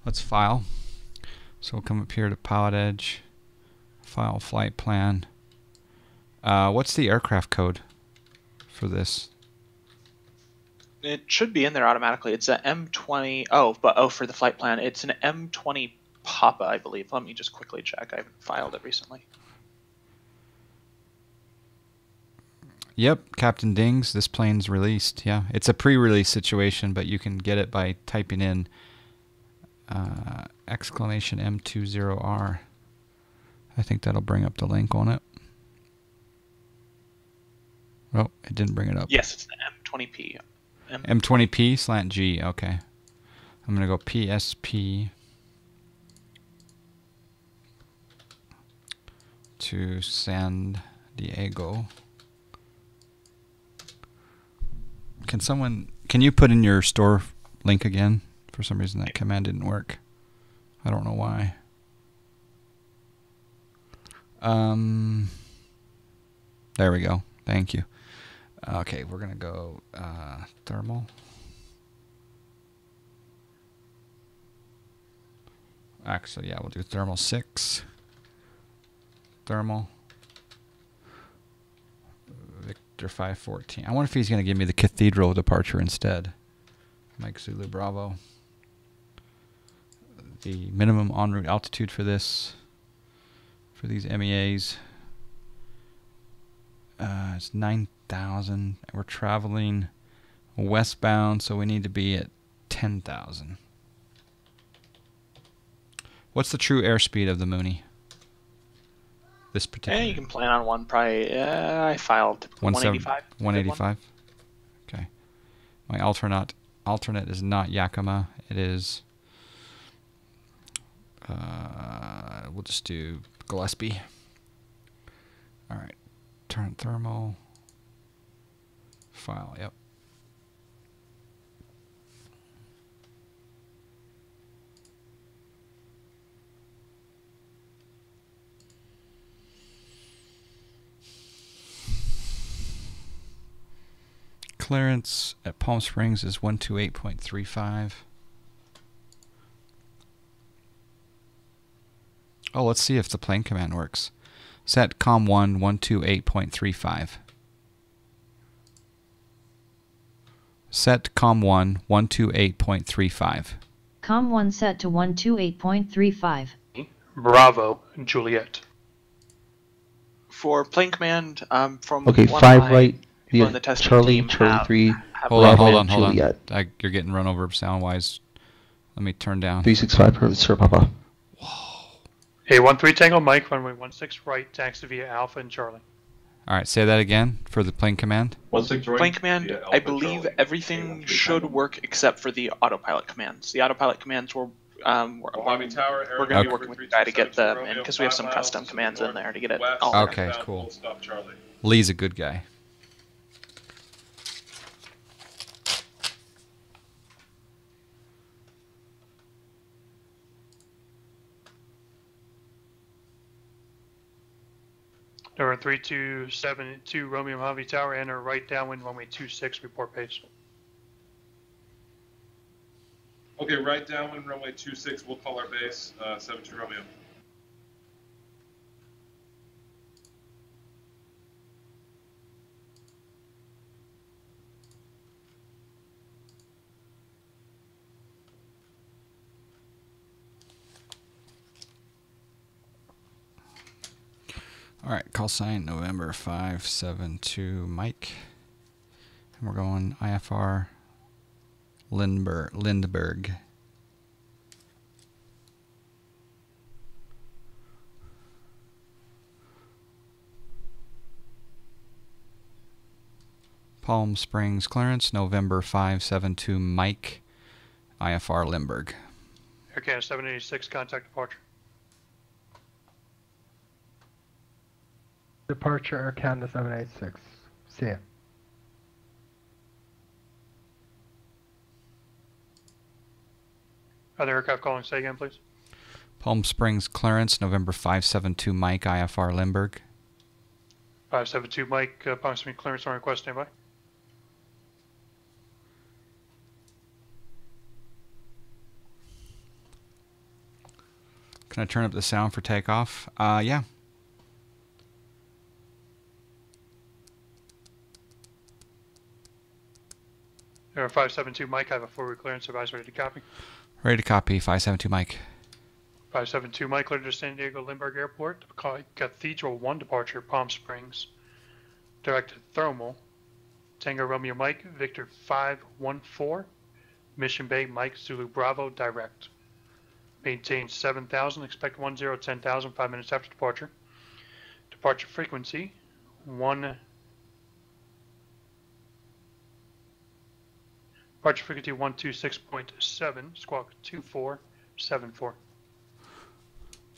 let's file. So we'll come up here to Pilotedge, file flight plan. What's the aircraft code for this? It should be in there automatically. It's an M20. Oh, for the flight plan, it's an M20 Papa, I believe. Let me just quickly check. I haven't filed it recently. Yep, Captain Dings, this plane's released. Yeah, it's a pre-release situation, but you can get it by typing in exclamation M20R. I think that'll bring up the link on it. Oh, it didn't bring it up. Yes, it's the M20P. M20P/G, okay. I'm going to go PSP to San Diego. Can you put in your store link again? For some reason that command didn't work. I don't know why. There we go. Thank you. Okay, we're going to go thermal. Actually, yeah, we'll do thermal 6. Thermal. Victor 514. I wonder if he's going to give me the Cathedral departure instead. Mike Zulu Bravo. The minimum en route altitude for this, for these MEAs, it's 9,000. We're traveling westbound, so we need to be at 10,000. What's the true airspeed of the Mooney? This particular. You can plan on one. Probably. I filed 185. 185. Okay. My alternate is not Yakima. It is. We'll just do Gillespie. All right. Turn thermal. File. Yep. Clearance at Palm Springs is 128.35. Oh, let's see if the plane command works. Set COM1 128.35. Set COM1 128.35. COM1 set to 128.35. Bravo, Juliet. For plane command, from okay, one 5 of right. people in the testing Charlie, team Charlie 3. Hold on. Juliet. You're getting run over sound-wise. Let me turn down. 365 per Sir Papa. Hey, 13 Tango Mike, runway 16 right, taxi via Alpha and Charlie. All right, say that again for the plane command. 16 right. Plane command, I believe everything should work except for the autopilot commands. The autopilot commands we're going to be working with the guy to get them in because we have some custom commands in there to get it all. Okay, cool. Lee's a good guy. Number 3272 Romeo Mojave Tower, enter right downwind runway 26, report pace. Okay, right downwind runway 26, we'll call our base, 72 Romeo. All right, call sign November 572 Mike. And we're going IFR Lindbergh. Palm Springs clearance, November 572 Mike, IFR Lindbergh. Air Canada 786, contact departure. Departure Air Canada 786. See ya. Other aircraft calling, say again, please. Palm Springs clearance, November 572 Mike, IFR Lindbergh. 572 Mike, Palm Springs clearance on request, standby. Can I turn up the sound for takeoff? Yeah. Air 572 Mike, I have a forward clearance advice ready to copy. Ready to copy, 572 Mike. 572 Mike, cleared to San Diego Lindbergh Airport. Cathedral 1 departure, Palm Springs. Directed thermal. Tango Romeo Mike, Victor 514. Mission Bay Mike, Zulu Bravo, direct. Maintain 7,000, expect 10,000, 5 minutes after departure. Departure frequency, 1. Departure frequency 126.7, squawk 2474.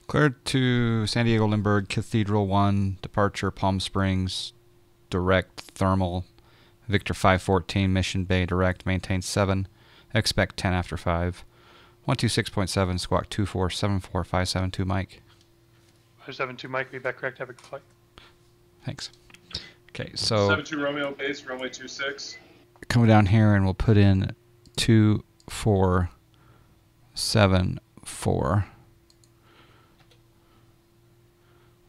Cleared to San Diego Lindbergh, Cathedral 1, departure Palm Springs, direct thermal, Victor 514, Mission Bay, direct, maintain 7, expect 10 after 5. 126.7, squawk 2474, 572 Mike. 572 Mike, be back correct, have a good flight. Thanks. Okay, so 72 Romeo base, runway 26. come down here and we'll put in 2474.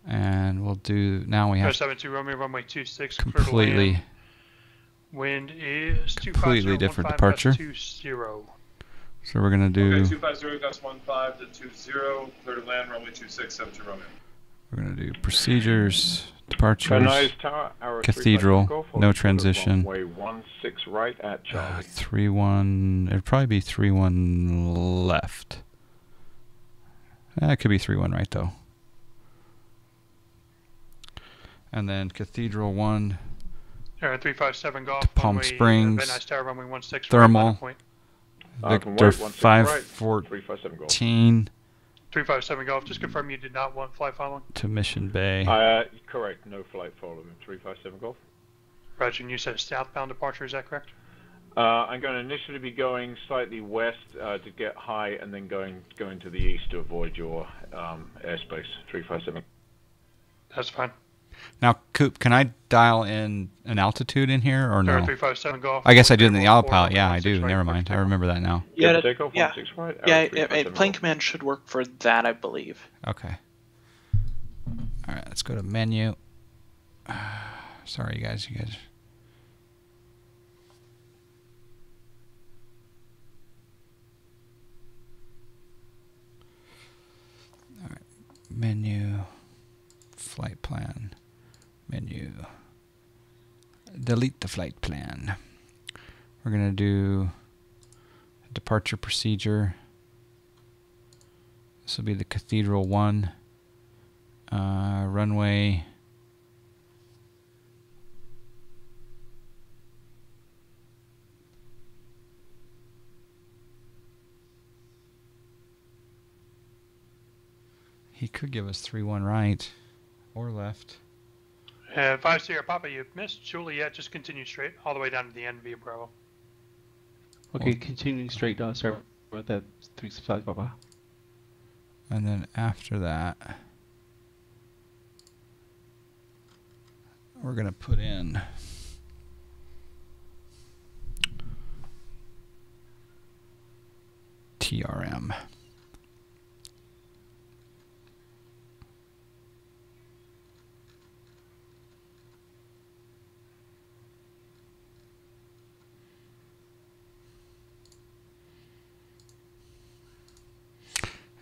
And we'll do, now we have 72 Romeo, runway 26, completely, wind is completely different 250, departure. 20. So we're going to do, Okay, 250, gust 15 to 20, clear to land, runway 26, 72 Romeo. we're going to do procedures, departures, Tower, Cathedral, no transition. Runway 16 right at Charlie. 3-1, it'd probably be 3-1 left. It could be 3-1 right though. And then Cathedral 1, 357 Golf, to Palm runway, Springs, Van Nuys Tower, runway 16, thermal, point. Victor 514. 514 357 Golf, just confirm you did not want flight following. to Mission Bay. Correct, no flight following. 357 Golf. Roger, and you said southbound departure, is that correct? I'm going to initially be going slightly west to get high, and then going to the east to avoid your airspace. 357. That's fine. Now, Coop, can I dial in an altitude in here or no? 357 Golf. I guess I do in the autopilot. Yeah, I 16 do. right, Never mind. I remember that now. Yeah, Takeoff, yeah, 16 right, yeah. 357 Plane Golf. command should work for that, I believe. Okay. All right, let's go to menu. Sorry, you guys. All right, menu, flight plan, menu. Delete the flight plan. We're going to do departure procedure. This will be the Cathedral 1. Runway. He could give us 3-1 right or left. 5 Sierra Papa, you've missed Juliet, just continue straight all the way down to the end via Bravo. Okay, continuing straight down, sorry about that. 365 Papa. And then after that, we're going to put in TRM.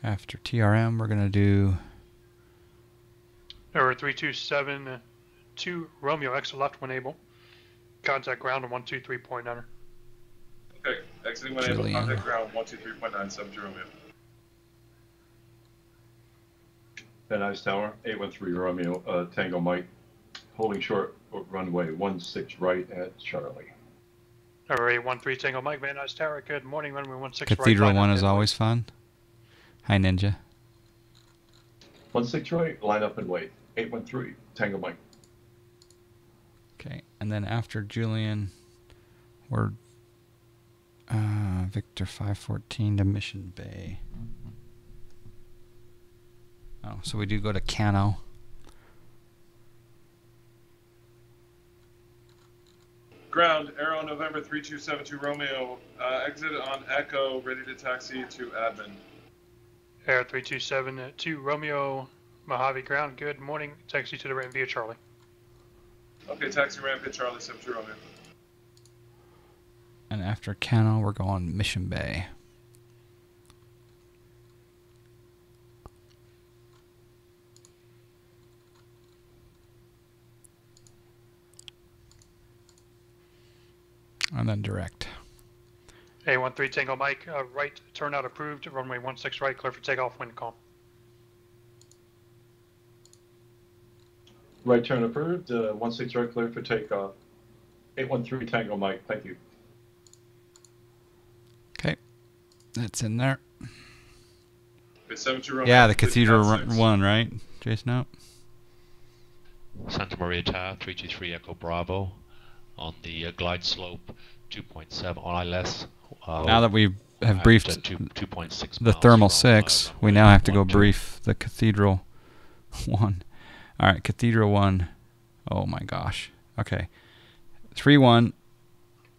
After TRM, we're going to do Error 3272 Romeo, exit left when able. Contact ground on 123.9. Okay, exiting when able, contact ground 123.9, 72 Romeo. Van Nuys Tower, 813 Romeo, Tango Mike, holding short runway 16 right at Charlie. Error 813 Tango Mike, Van Nuys Tower, good morning, runway 16 Cathedral right. 1 is always fun. Hi, Ninja. 16 right, line up and wait. 813 Tango Mike. Okay, and then after Julian, we're Victor 514 to Mission Bay. Oh, so we do go to Cano. Ground, Aero November 3272 Romeo, exit on Echo, ready to taxi to admin. Air 327 to Romeo Mojave ground. Good morning. Taxi to the ramp via Charlie. Okay, taxi ramp at Charlie 72 Romeo. And after Cano, we're going Mission Bay. And then direct. A13 Tango Mike, right turnout approved. Runway 16 right, clear for takeoff. Wind calm. Right turn approved. 16 right, clear for takeoff. 813 Tango Mike. Thank you. Okay, that's in there. It's 72 Romeo. Yeah, the Cathedral one, right, Jason? Out. Santa Maria Tower 323 Echo Bravo on the glide slope 2.7 on ILS. Now that we have briefed 2.6 the Thermal 6, we now have to go brief the Cathedral 1. All right, Cathedral 1. Oh my gosh. Okay. 3-1.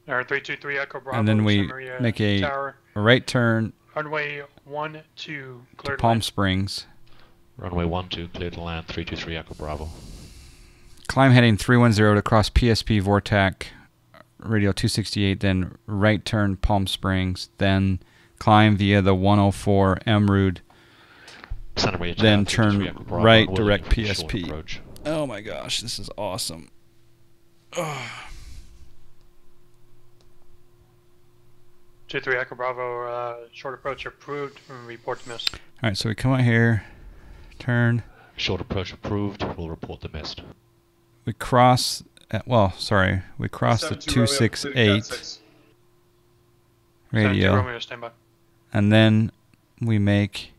Air 323 Echo Bravo. And then we make a right turn. Runway 12, clear to Palm land. Springs. Runway 12, clear to land 323 Echo Bravo. Climb heading 310 to cross PSP Vortac, radio 268, then right turn Palm Springs, then climb via the 104 Emerald, then turn right direct PSP. Oh my gosh, this is awesome. Oh. 23 Echo Bravo, short approach approved. Report the mist. All right, so we come out here, turn. Short approach approved. We'll report the mist. We cross, we cross the 268 radio, Romeo, stand by. and then we make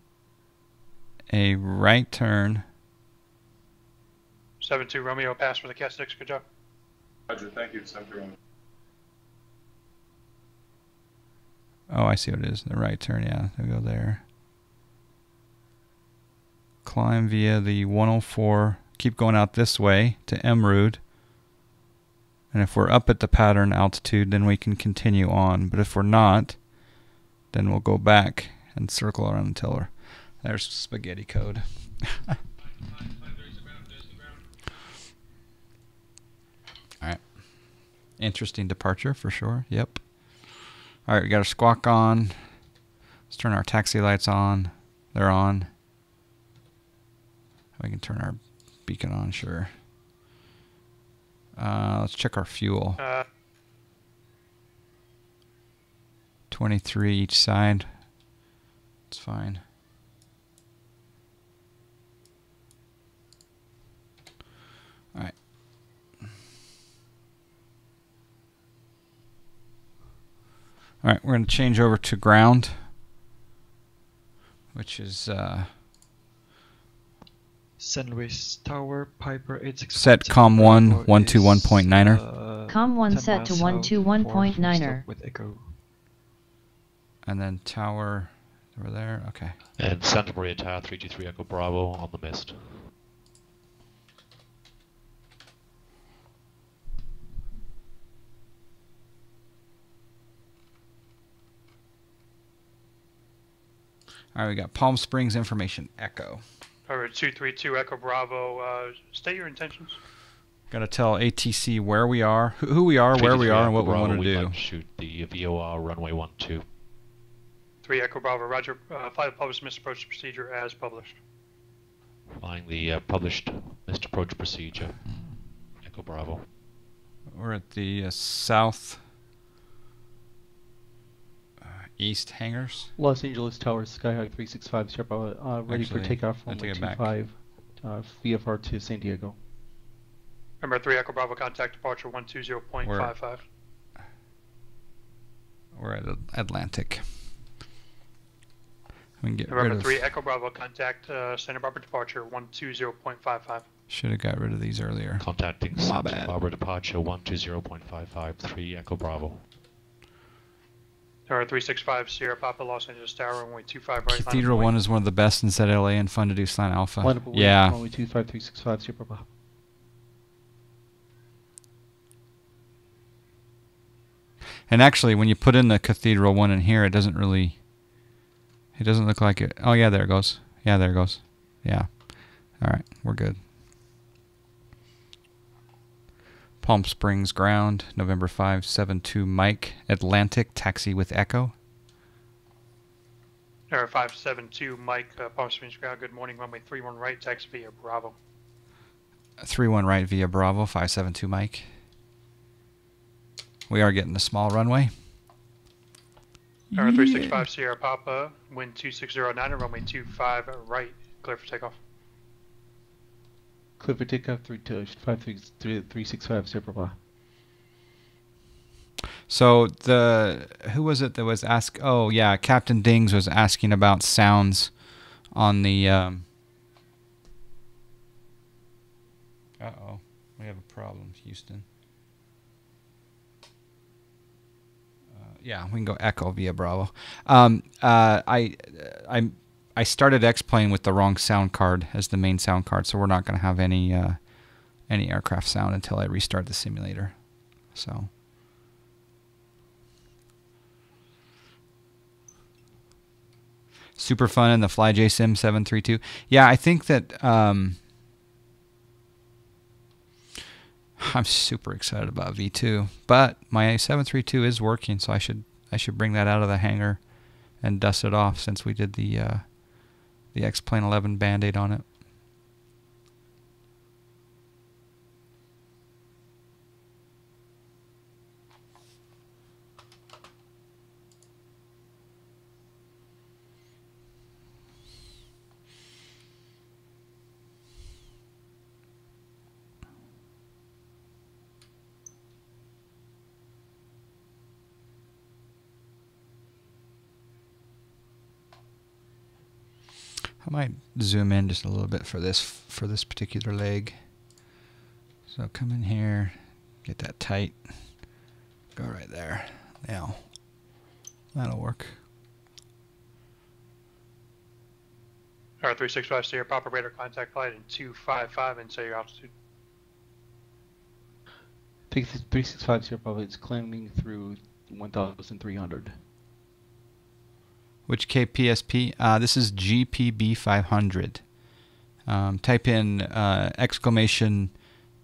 a right turn. 72 Romeo, pass for the Cat 6. Good job. Roger, thank you, 72 Romeo. Oh, I see what it is. The right turn, yeah. We go there. Climb via the 104. Keep going out this way to Emerald. And if we're up at the pattern altitude, then we can continue on. But if we're not, then we'll go back and circle around until we're... There's spaghetti code. Alright. Interesting departure for sure. Yep. Alright, we got our squawk on. Let's turn our taxi lights on. They're on. We can turn our beacon on, sure. Let's check our fuel. 23 each side. It's fine. Alright. Alright, we're going to change over to ground, which is St. Louis Tower, Piper 86. set COM 1, 121.9er. COM 1 set to 121.9er. With echo. And then tower over there, okay. And Santa Maria Tower 323 Echo Bravo on the mist. All right, we got Palm Springs information echo. Alright, 232 Echo Bravo, state your intentions. Got to tell ATC where we are, who we are, where we are, and what we want to do. Like to shoot the VOR runway 12. 3 Echo Bravo, roger. Fly the published missed approach procedure as published. Flying the published missed approach procedure. Echo Bravo. We're at the south east hangars. Los Angeles Tower, Skyhawk 365, Sierra, ready for takeoff from 25 VFR to San Diego. Remember 3 Echo Bravo, contact departure 120.55. We're at Atlantic. We can get November rid of 3 Echo Bravo, contact Santa Barbara departure 120.55. Should have got rid of these earlier. Contacting Santa Barbara departure 120.55, 3 Echo Bravo. Tower 365 Sierra Papa, Los Angeles Tower, runway 25 right. Cathedral 1 is one of the best in ZLA and fun to do slant alpha. Yeah. Runway 25365 Sierra Papa. And actually, when you put in the Cathedral 1 in here, it doesn't really It doesn't look like it. Oh, yeah, there it goes. Yeah, there it goes. Yeah. All right, we're good. Palm Springs ground, November 572 Mike, Atlantic, taxi with Echo. Air 572 Mike, Palm Springs ground, good morning, runway 31 right, taxi via Bravo. 31 right via Bravo, 572 Mike. We are getting the small runway. Air 365 Sierra Papa, wind 2609, runway 25 right, clear for takeoff. Clear for takeoff 365 Sierra Papa. So who was it that was asked? Oh yeah, Captain Dings was asking about sounds on the. Uh-oh, we have a problem, Houston. Yeah, we can go Echo via Bravo. I started X-Plane with the wrong sound card as the main sound card, so we're not going to have any aircraft sound until I restart the simulator. So. Super fun in the FlyJSim 732. Yeah, I think that I'm super excited about V2, but my 732 is working, so I should bring that out of the hangar and dust it off since we did the X-Plane 11 Band-Aid on it. I might zoom in just a little bit for this particular leg. So come in here, get that tight, go right there. Now, that'll work. R365 Sierra Papa radar contact flight in 255 and say your altitude. 365 Sierra Papa is climbing through 1,300. Which KPSP? This is GPB 500. Type in exclamation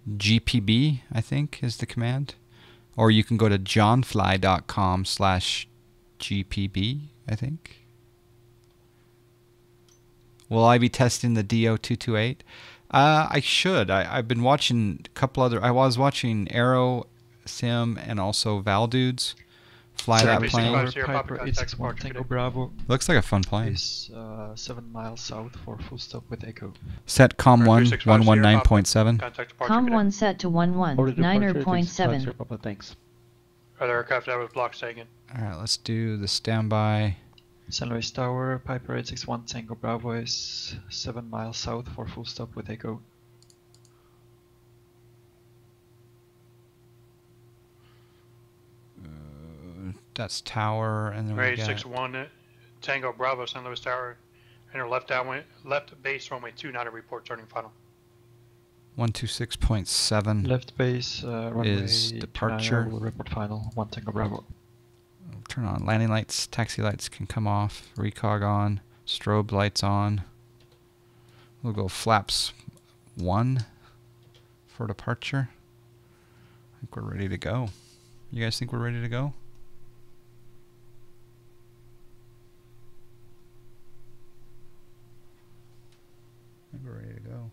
GPB, I think is the command. Or you can go to johnfly.com/GPB, I think. Will I be testing the DO228? I should. I've been watching a couple other... I was watching Aero Sim and also Val Dudes fly that plane. Piper 861 Tango Bravo. Looks like a fun plane. Is 7 miles south for full stop with Echo. Set COM 1 119.7. COM 1 set to 119.7. Thanks. Other aircraft that was blocked taken. Alright, let's do the standby. San Luis Tower, Piper 861 Tango Bravo is 7 miles south for full stop with Echo. That's tower, and then we got 861 Tango Bravo, San Luis Tower, enter left base runway 29 report turning final. 126.7. Left base runway is departure. Will report final 1 Tango Bravo. Turn on landing lights, taxi lights can come off, recog on, strobe lights on. We'll go flaps 1 for departure. I think we're ready to go. You guys think we're ready to go? I think we're ready to go.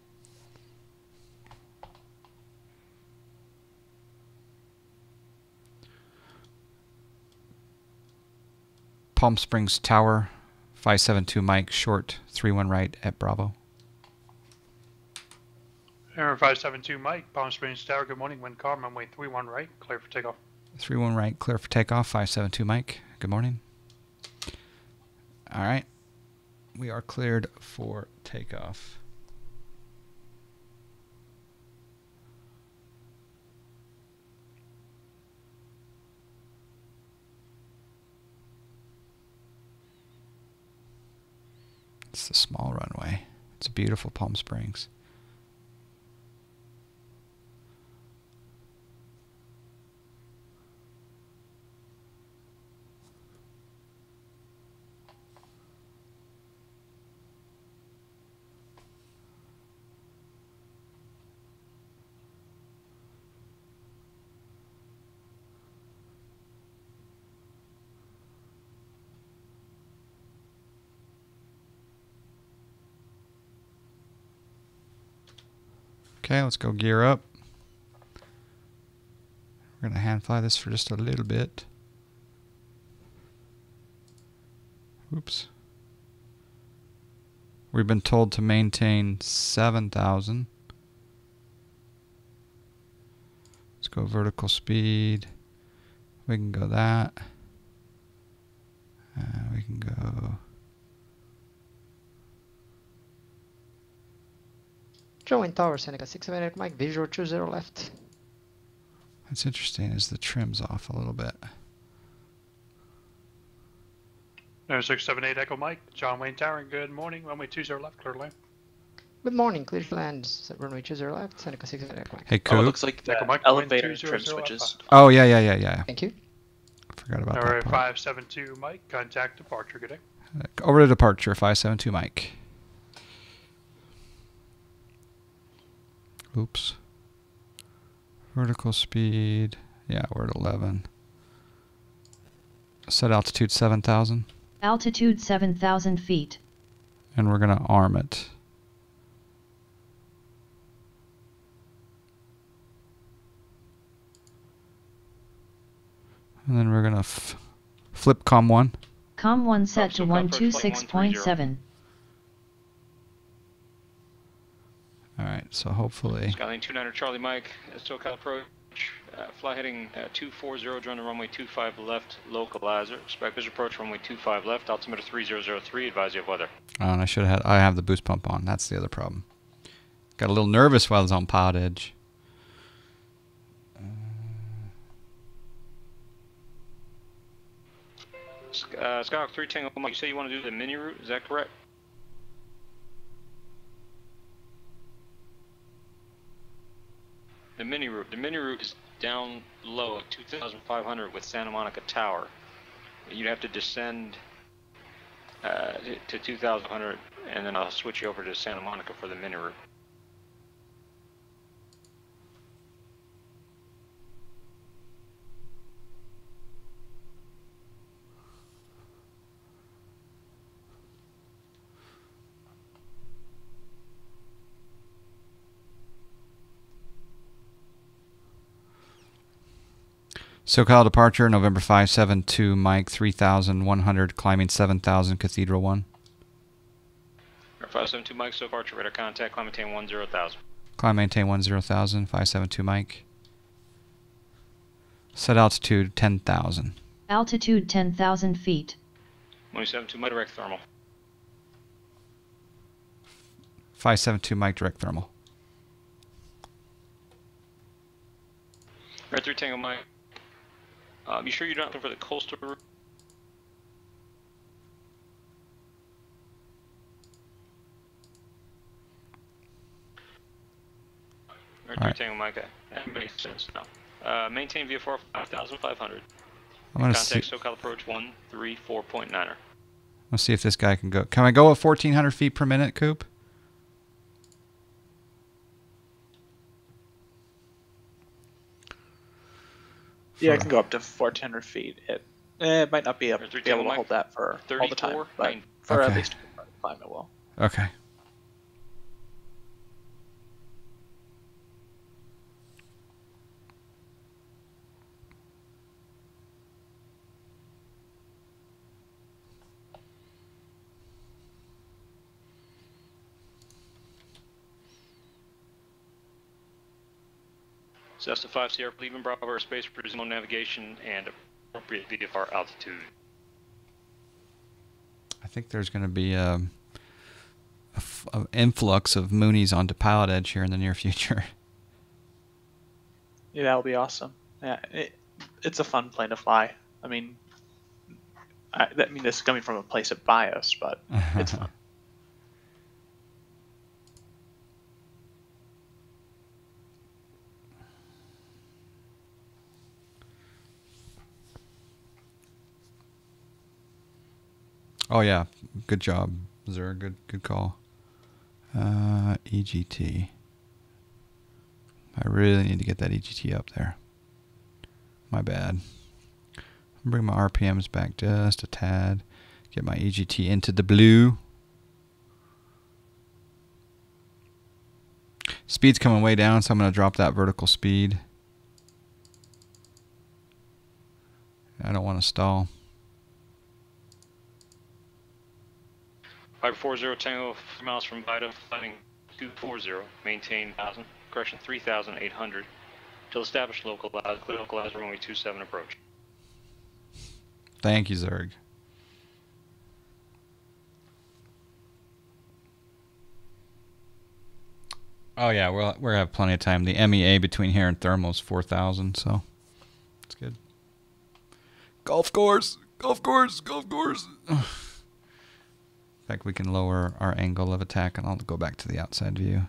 Palm Springs Tower, 572 Mike, short, 31 right at Bravo. Air 572 Mike, Palm Springs Tower, good morning, wind calm, runway 31 right, clear for takeoff. 31 right, clear for takeoff, 572 Mike, good morning. Alright, we are cleared for takeoff. It's the small runway. It's beautiful Palm Springs. Okay, let's go gear up. We're going to hand fly this for just a little bit. Oops. We've been told to maintain 7,000. Let's go vertical speed. We can go that. We can go. Join Tower, Seneca 678 Mike, visual 20 left. What's interesting is the trim's off a little bit. No, 678 Echo Mike, John Wayne Tower, good morning, runway 20 left, clear to land. Good morning, clear to land, runway 20 left, Seneca 678 Echo Mike. Hey, Coop. Oh, it looks like the elevator trim switches. Oh, yeah. Thank you. Forgot about Alright, that part. 572 Mike, contact departure, good day. Over to departure, 572 Mike. Oops. Vertical speed. Yeah, we're at 11. Set altitude 7,000. Altitude 7,000 feet. And we're going to arm it. And then we're going to flip COM 1. COM 1 set to 126.7. Alright, so hopefully... Skyline 29er Charlie Mike, SoCal approach, fly heading 240, join the runway 25 left, localizer, expect visual approach runway 25 left, altimeter 3003, advise you of weather. Oh, and I have the boost pump on, that's the other problem. Got a little nervous while I was on Pilotedge. Skyhawk 3 Tango Mike, you say you want to do the mini route, is that correct? The mini route is down low at 2,500 with Santa Monica Tower. You'd have to descend to 2,100, and then I'll switch you over to Santa Monica for the mini route. SoCal departure, November 572 Mike, 3,100, climbing 7,000, Cathedral 1. 572 Mike, so departure, radar contact, climb maintain 10,000. Climb maintain 10,000, 572 Mike. Set altitude 10,000. Altitude 10,000 feet. 172 Mike, direct thermal. 572 Mike, direct thermal. Red 3 Tango Mike. You sure you're not looking for the coastal route? Red 3 Tango Mike, that makes sense now. Maintain VFR 5,500. Contact SoCal approach 134.9er. Let's see if this guy can go. Can I go at 1,400 feet per minute, Coop? Yeah, I can go up to 1,400 feet. It might not be able to hold that for all the time, but for at least a climb it will. Okay. Cessna 5 Sierra, leaving Bravo airspace, resume navigation and appropriate VFR altitude. I think there's going to be an influx of Moonies onto Pilotedge here in the near future. Yeah, that'll be awesome. Yeah, it's a fun plane to fly. I mean, this is coming from a place of bias, but it's fun. Oh yeah, good job, Zer. Good call. EGT. I really need to get that EGT up there. My bad. Bring my RPMs back just a tad. Get my EGT into the blue. Speed's coming way down, so I'm going to drop that vertical speed. I don't want to stall. 540 Tango, 3 miles from Vita, flighting 240, maintain 1,000, correction 3,800. Till established localized, clear localized runway 27 approach. Thank you, Zerg. Oh yeah, we'll have plenty of time. The MEA between here and thermal is 4,000, so it's good. Golf course, golf course, golf course. In fact, we can lower our angle of attack, and I'll go back to the outside view.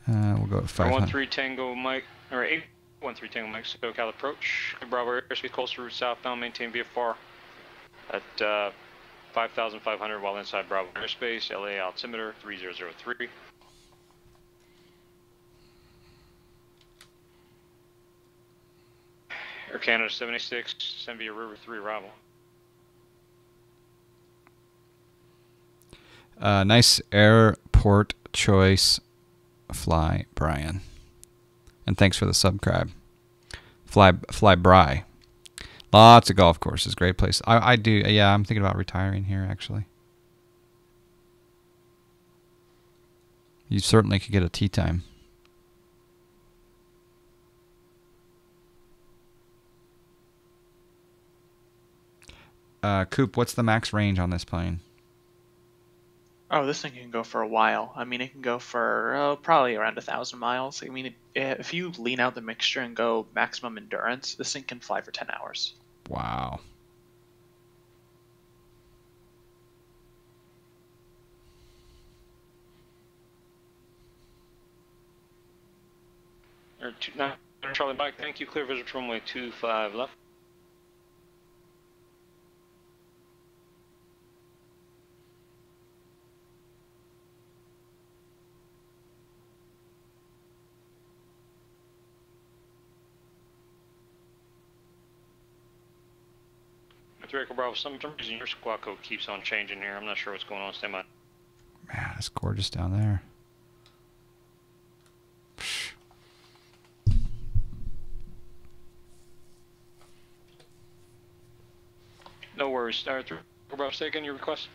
We'll go at 500. 13 Tango Mike, or 813 Tango Mike, SoCal approach. Bravo airspace coastal route southbound, maintain VFR at 5,500 while inside Bravo airspace. LA altimeter 3003. Air Canada 76, send via River 3 arrival. Nice airport choice, Fly Brian, and thanks for the subscribe. Fly Bry. Lots of golf courses, great place. I do, yeah. I'm thinking about retiring here actually. You certainly could get a tee time. Coop, what's the max range on this plane? Oh, this thing can go for a while. I mean, it can go for probably around 1,000 miles. I mean, if you lean out the mixture and go maximum endurance, this thing can fly for 10 hours. Wow. Charlie Mike, thank you. Clear vision from runway 25 left. Echo Bravo, some reason your squawk code keeps on changing here. I'm not sure what's going on. Stand by. Man, it's gorgeous down there. No worries. Star 3 Echo Bravo, say again your request.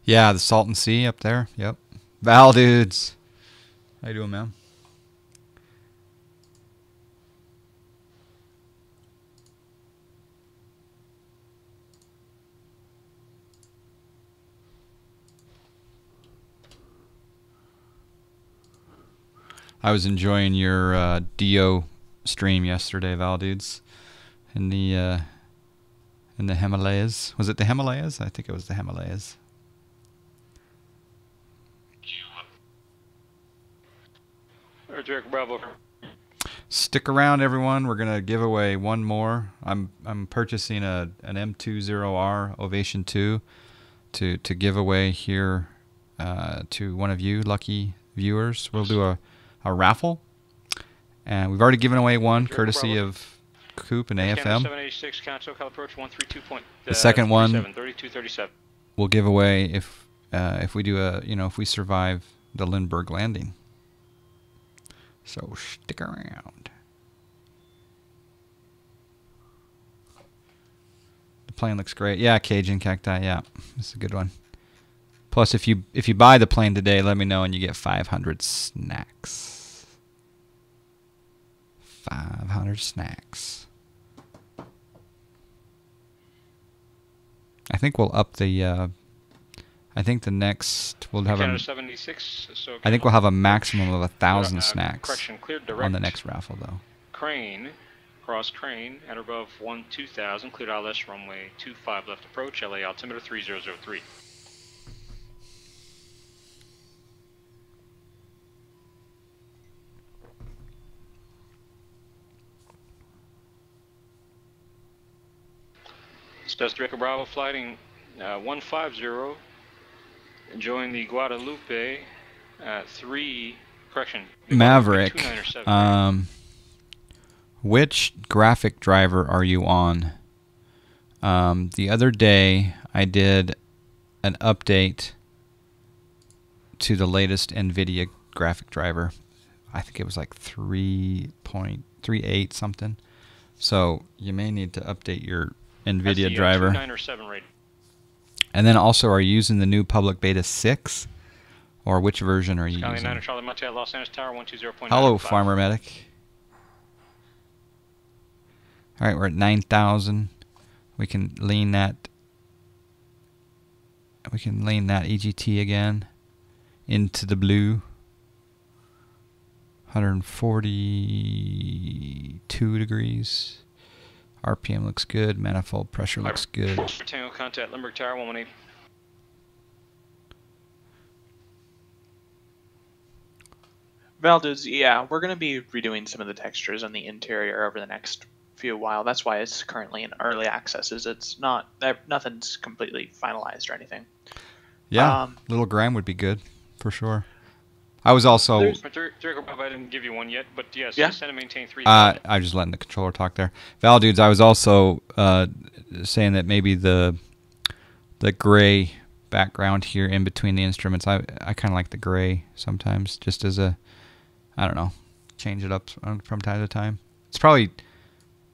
Yeah, the Salton Sea up there. Yep. Val dudes. How you doing, man? I was enjoying your Dio stream yesterday, Val dudes, in the Himalayas. Was it the Himalayas? I think it was the Himalayas. Bravo. Stick around, everyone. We're gonna give away one more. I'm purchasing an M20R Ovation II to give away here to one of you lucky viewers. We'll do a raffle, and we've already given away one courtesy of Coop and AFM. 786 SoCal approach 132. The second one 3237. We'll give away if we do if we survive the Lindbergh landing. So stick around. The plane looks great. Yeah, Cajun Cacti. Yeah, this is a good one. Plus, if you buy the plane today, let me know and you get 500 snacks. 500 snacks. I think we'll up the. I think the next we'll have a. 76, so I think we'll have a maximum of 1,000 snacks correction, cleared on direct. the next raffle, though. Crane, cross crane, at or above 2000, cleared ILS runway 25 left approach, LA altimeter 3003. Cessna Bravo flighting 150 Enjoying the Guadalupe 3, correction. Maverick, which graphic driver are you on? The other day I did an update to the latest NVIDIA graphic driver. I think it was like 3.38 something. So you may need to update your NVIDIA driver. 2907 rating. And then also, are you using the new public beta 6? Or which version are you Skyline using? 9 Charlie Monte, Los Angeles Tower 120.9. Hello, Farmer Medic. All right, we're at 9,000. We can lean that. We can lean that EGT again into the blue. 142 degrees. RPM looks good. Manifold pressure looks good. Tango contact Limburg Tower 118. Valdez, yeah, we're going to be redoing some of the textures on the interior over the next few while. That's why it's currently in early access. It's not, nothing's completely finalized or anything. Yeah, little grime would be good for sure. I was also. I didn't give you one yet, but yes, yeah. Send and maintain 3. I'm just letting the controller talk there. Val dudes, I was also saying that maybe the gray background here in between the instruments. I kind of like the gray sometimes, just as a, I don't know, change it up from time to time. It's probably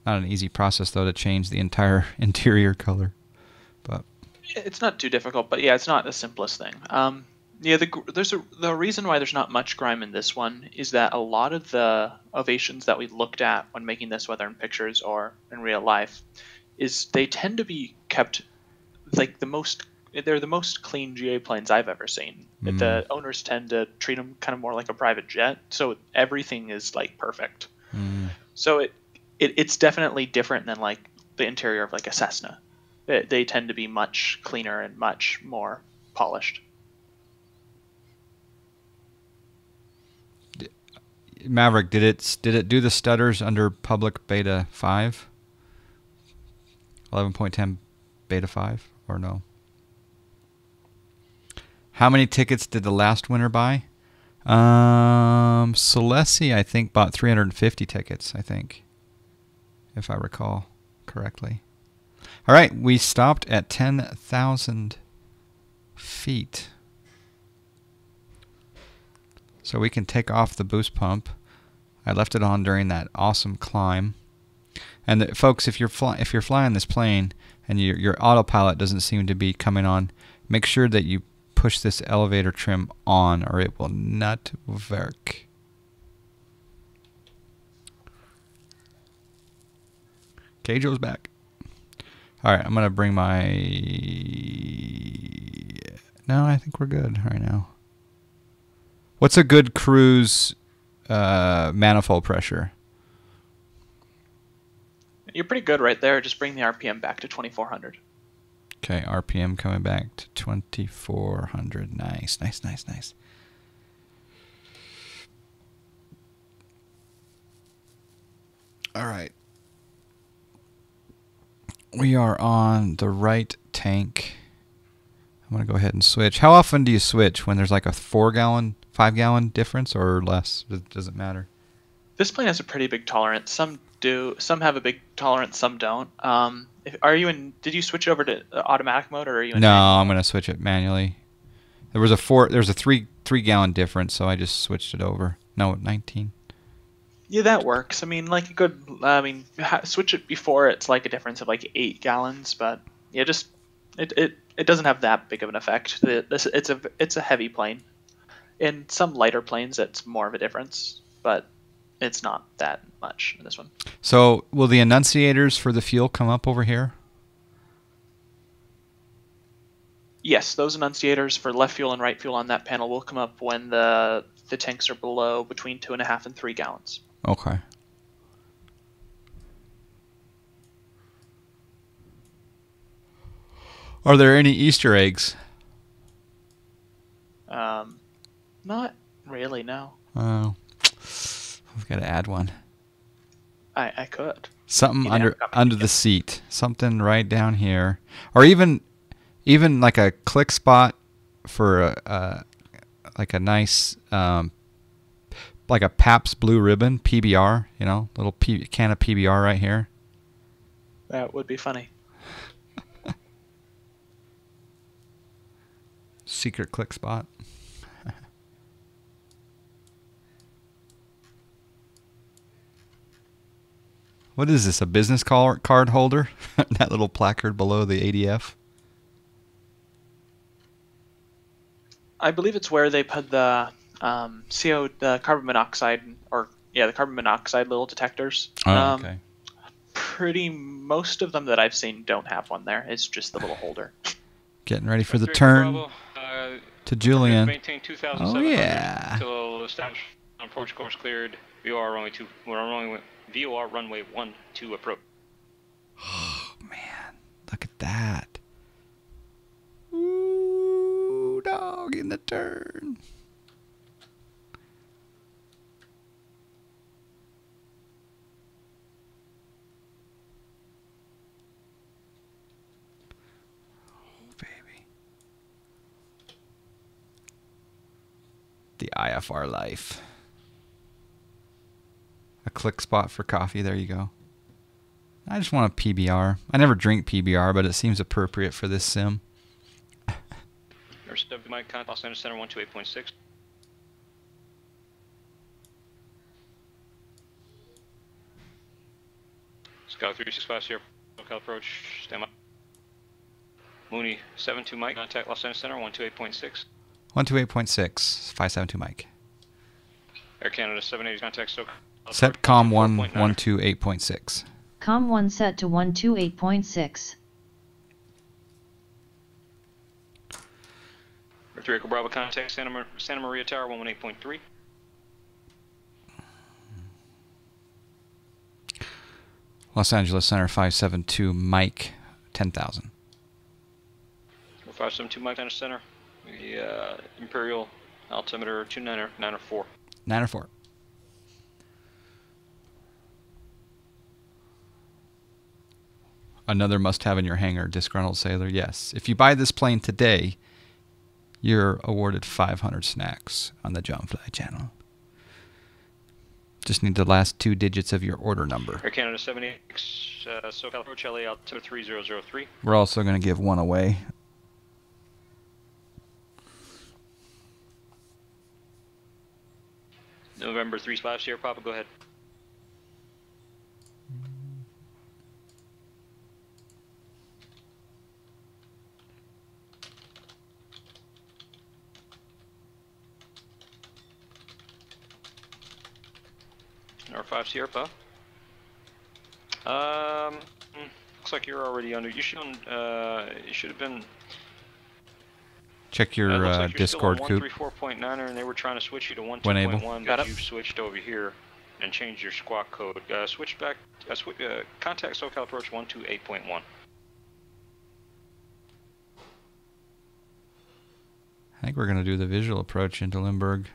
not an easy process though to change the entire interior color, but it's not too difficult. But yeah, it's not the simplest thing. Yeah, the reason why there's not much grime in this one is that a lot of the ovations that we looked at when making this, whether in pictures or in real life, is they tend to be kept like they're the most clean GA planes I've ever seen. The owners tend to treat them kind of more like a private jet, so everything is like perfect. So it's definitely different than like the interior of like a Cessna. They tend to be much cleaner and much more polished. Maverick, did it do the stutters under public beta 5? 11.10 beta 5 or no? How many tickets did the last winner buy? Celessi, I think, bought 350 tickets, I think, if I recall correctly. All right, we stopped at 10,000 feet. So we can take off the boost pump. I left it on during that awesome climb. And folks, if you're flying this plane and your autopilot doesn't seem to be coming on, make sure that you push this elevator trim on, or it will not work. Okay, Joe's back. All right, I'm gonna bring my. No, I think we're good right now. What's a good cruise manifold pressure? You're pretty good right there. Just bring the RPM back to 2400. Okay, RPM coming back to 2400. Nice, nice, nice, nice. All right. We are on the right tank. I'm going to go ahead and switch. How often do you switch? When there's like a 4-gallon, 5-gallon difference or less? Does it matter? This plane has a pretty big tolerance. Some do. Some have a big tolerance. Some don't. Are you in? Did you switch over to automatic mode, or are you in? No, manual? I'm going to switch it manually. There's a 3-gallon difference, so I just switched it over. No, 19. Yeah, that works. I mean, like a good. I mean, switch it before it's like a difference of like 8 gallons, but yeah, just it doesn't have that big of an effect. It's a heavy plane. In some lighter planes, it's more of a difference, but it's not that much in this one. So, will the annunciators for the fuel come up over here? Yes, those annunciators for left fuel and right fuel on that panel will come up when the tanks are below between 2.5 and 3 gallons. Okay. Are there any Easter eggs? Not really, no. Oh, I've got to add one. I could. Something under the seat. Something right down here, or even like a click spot for like a nice like a Pabst Blue Ribbon PBR, you know, little can of PBR right here. That would be funny. Secret click spot. What is this, a business card holder? That little placard below the ADF? I believe it's where they put the the carbon monoxide, the carbon monoxide little detectors. Oh, okay. Most of them that I've seen don't have one there. It's just the little holder. Getting ready for the turn to Julian. Oh yeah. Until established approach course cleared. VOR runway 12 approach. Oh man, look at that. Ooh, dog in the turn. The IFR life. A click spot for coffee. There you go. I just want a PBR. I never drink PBR, but it seems appropriate for this sim. Nurse W Mike, contact Center 128.6. Scout 365 here. Local approach. Stand by. Mooney 72 Mike, contact Los Angeles Center 128.6. 128.6, 572 Mike. Air Canada 780 contact SoCal. Set COM 128.6. COM 1 set to 128.6. 3 Echo Bravo contact Santa Maria Tower 118.3. Los Angeles Center 572 Mike 10,000. 572 Mike Center. The Imperial altimeter 2994. 904. Another must-have in your hangar, disgruntled sailor. Yes. If you buy this plane today, you're awarded 500 snacks on the John Fly channel. Just need the last 2 digits of your order number. Air Canada 78X, SoCal approach LA altimeter 3003. We're also going to give one away. November 3 Sierra Papa, go ahead. R5 Sierra Papa. Looks like you're already under. You should have been. Check your like Discord coop. 134.9er, and they were trying to switch you to 12.1, but you've switched over here and changed your squawk code. Switch back. Contact SoCal approach 128.1. I think we're going to do the visual approach into Limburg.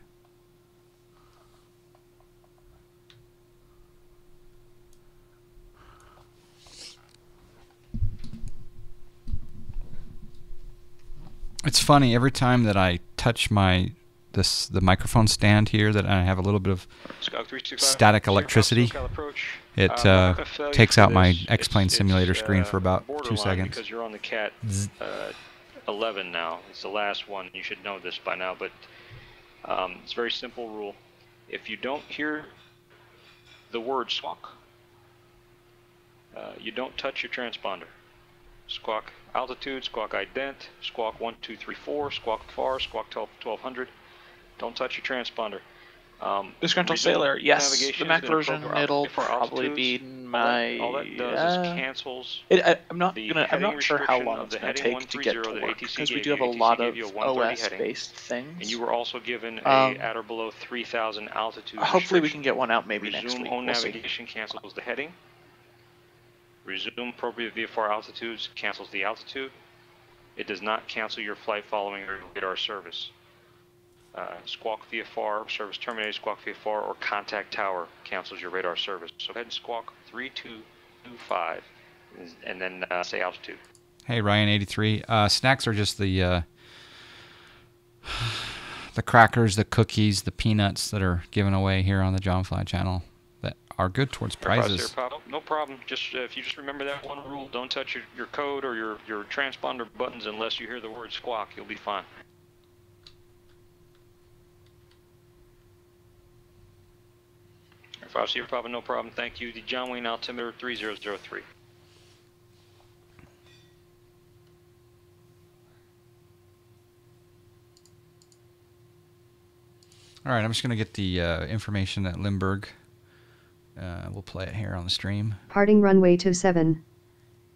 It's funny, every time that I touch the microphone stand here, that I have a little bit of static electricity, it takes out my X-Plane Simulator screen for about 2 seconds. Because you're on the Cat 11 now. It's the last one. You should know this by now, but it's a very simple rule. If you don't hear the word squawk, you don't touch your transponder. Squawk altitude, squawk ident, squawk 1234, squawk far, squawk 1200. Don't touch your transponder. Disgruntled sailor, yes. The Mac version, it'll probably be my. All that does is cancels. I'm not sure how long it's going to take to get to work, because we do have a lot of OS-based things. And you were also given a at or below 3,000 altitude. Hopefully we can get one out maybe next week. Resume home navigation cancels the heading. Resume appropriate VFR altitudes cancels the altitude. It does not cancel your flight following your radar service. Squawk VFR, service terminated, squawk VFR, or contact tower cancels your radar service. So go ahead and squawk 3225 and then say altitude. Hey, Ryan83. Snacks are just the the crackers, the cookies, the peanuts that are given away here on the John Fly channel that are good towards prizes. No problem. Just if you just remember that one rule, don't touch your code or your transponder buttons unless you hear the word squawk. You'll be fine. Air 5 Sierra Papa, no problem. Thank you. The John Wayne altimeter 3003. All right, I'm just going to get the information at Limburg. We'll play it here on the stream. Parting runway 27.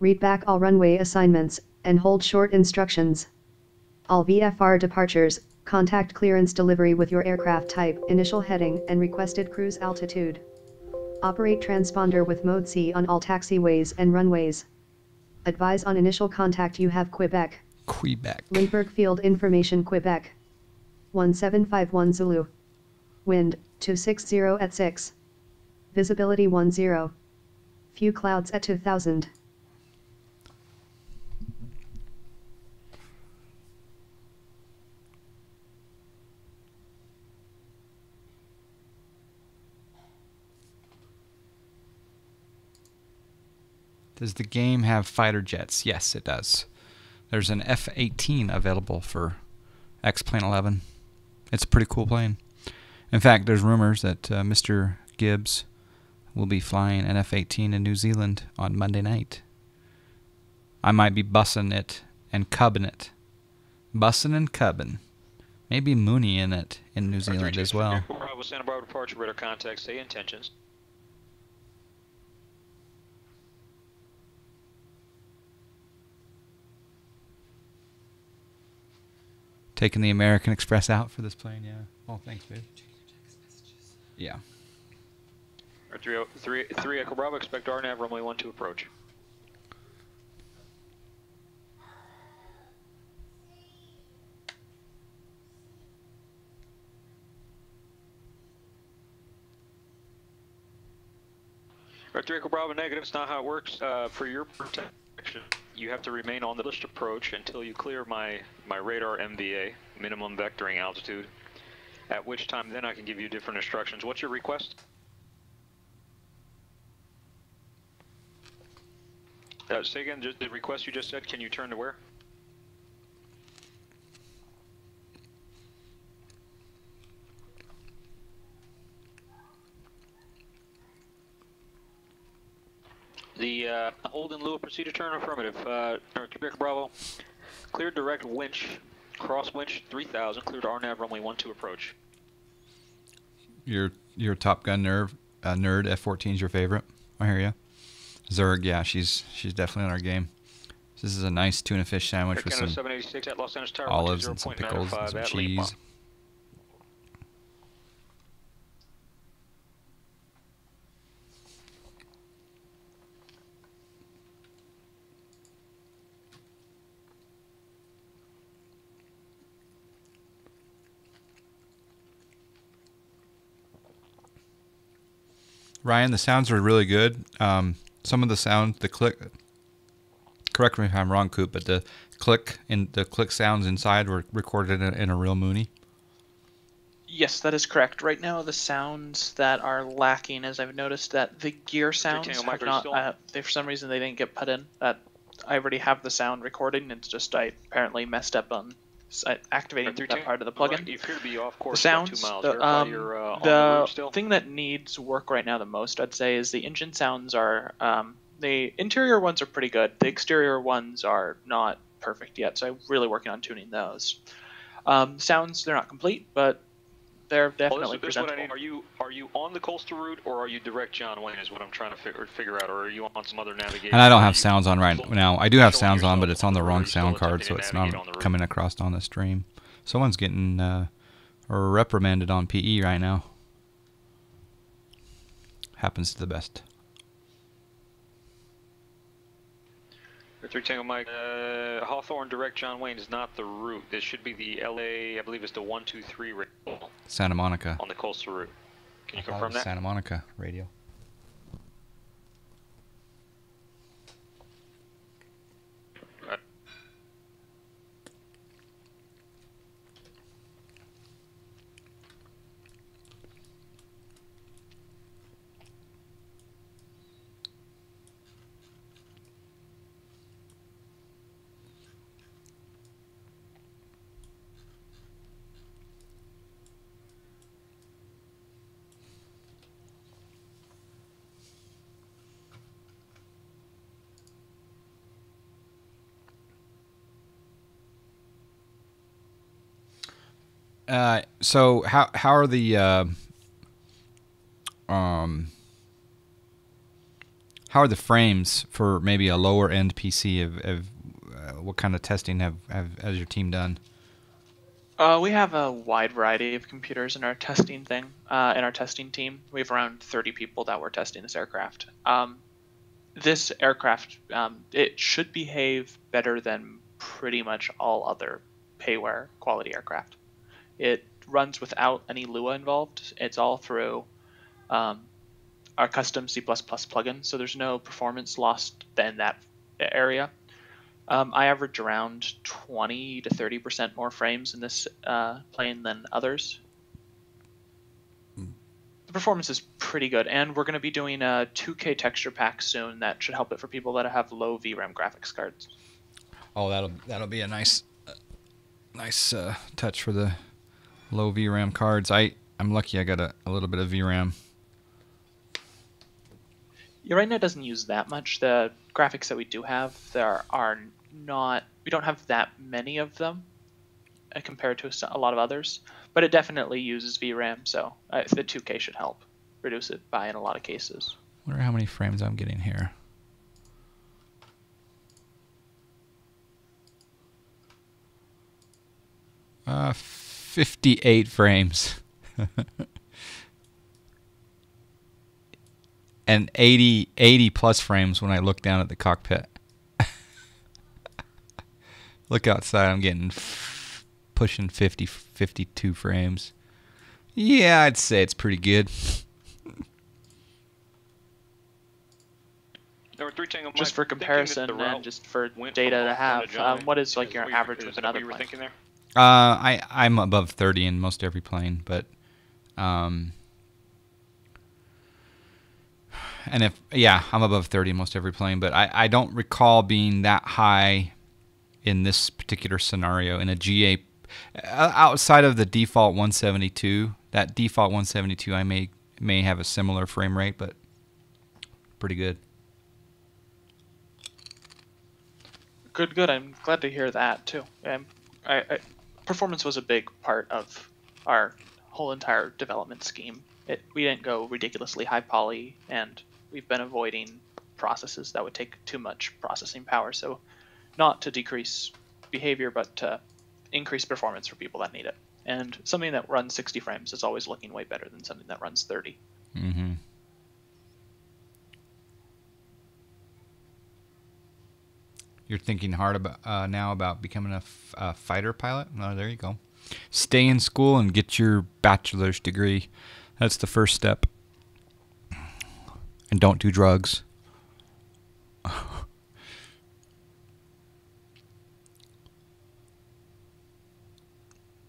Read back all runway assignments, and hold short instructions. All VFR departures, contact clearance delivery with your aircraft type, initial heading, and requested cruise altitude. Operate transponder with mode C on all taxiways and runways. Advise on initial contact you have Quebec. Quebec. Limburg Field Information Quebec. 1751 Zulu. Wind, 260 at 6. Visibility 10. Few clouds at 2000. Does the game have fighter jets? Yes, it does. There's an F-18 available for X-Plane 11. It's a pretty cool plane. In fact, there's rumors that Mr. Gibbs will be flying an F-18 in New Zealand on Monday night. I might be bussing it and cubbing it. Bussing and cubbing. Maybe Mooney in it in New Zealand as well. Santa Barbara departure, radar contact, say intentions. Taking the American Express out for this plane, yeah. Oh, thanks, babe. Yeah. 3 Echo Bravo, expect RNAV, runway 12 approach. Right, 3 Echo Bravo, negative. It's not how it works. For your protection, you have to remain on the list approach until you clear my radar MVA, minimum vectoring altitude, at which time then I can give you different instructions. What's your request? Say again, just the request you just said, can you turn to where? The hold in lieu of procedure turn, affirmative. Quebec Bravo, cleared direct winch, cross winch 3000, cleared RNAV runway 12 approach. Your Top Gun nerd, F-14 is your favorite. I hear you. Zerg, yeah, she's definitely on our game. This is a nice tuna fish sandwich with some at Los Angeles Tower, olives and some pickles and some cheese. Ryan, the sounds are really good. Some of the sound, the click, correct me if I'm wrong, Coop, but the click sounds inside were recorded in a real Mooney. Yes, that is correct. Right now, the sounds that are lacking, as I've noticed, that the gear sounds have not, for some reason they didn't get put in. That I already have the sound recording. It's just I apparently messed up on activating that part of the plugin. You appear to be off course the sounds, 2 miles. the thing that needs work right now the most, I'd say, is the engine sounds are, the interior ones are pretty good. The exterior ones are not perfect yet, so I'm really working on tuning those. Sounds, they're not complete, but they're definitely presentable. What I need. Are you on the coastal route, or are you direct John Wayne is what I'm trying to figure out, or are you on some other navigation? And I don't have sounds on right now. I do have sounds on, but it's on the wrong sound card, so it's not coming across on the stream. Someone's getting reprimanded on PE right now. Happens to the best. 3 Tango Mike, Hawthorne direct John Wayne is not the route. This should be the LA, I believe it's the 123 radio. Santa Monica. On the coastal route. Can you confirm that? Santa Monica radio. So how are the how are the frames for maybe a lower end PC? What kind of testing has your team done? We have a wide variety of computers in our testing team. We have around 30 people that were testing this aircraft. This aircraft, it should behave better than pretty much all other payware quality aircraft. It runs without any Lua involved. It's all through our custom C++ plugin, so there's no performance lost in that area. I average around 20 to 30% more frames in this plane than others. The performance is pretty good, and we're going to be doing a 2K texture pack soon that should help it for people that have low VRAM graphics cards. Oh, that'll be a nice touch for the low VRAM cards. I'm lucky I got a little bit of VRAM. Yeah, right now it doesn't use that much. The graphics that we do have, we don't have that many of them compared to a lot of others, but it definitely uses VRAM, so the 2K should help reduce it by in a lot of cases. I wonder how many frames I'm getting here. Uh, 58 frames. And 80 plus frames when I look down at the cockpit. Look outside, I'm getting pushing 52 frames. Yeah, I'd say it's pretty good. Just for comparison and just for data to have, what is like your average with another plane? I'm above 30 in most every plane, but I'm above 30 in most every plane, but I don't recall being that high in this particular scenario in a GA outside of the default 172. That default 172 I may have a similar frame rate, but pretty good. Good. I'm glad to hear that too. Performance was a big part of our whole entire development scheme. We didn't go ridiculously high poly, and we've been avoiding processes that would take too much processing power. So not to decrease behavior, but to increase performance for people that need it. And something that runs 60 frames is always looking way better than something that runs 30. Mm-hmm. You're thinking hard about now about becoming a fighter pilot? Oh, there you go. Stay in school and get your bachelor's degree. That's the first step. And don't do drugs.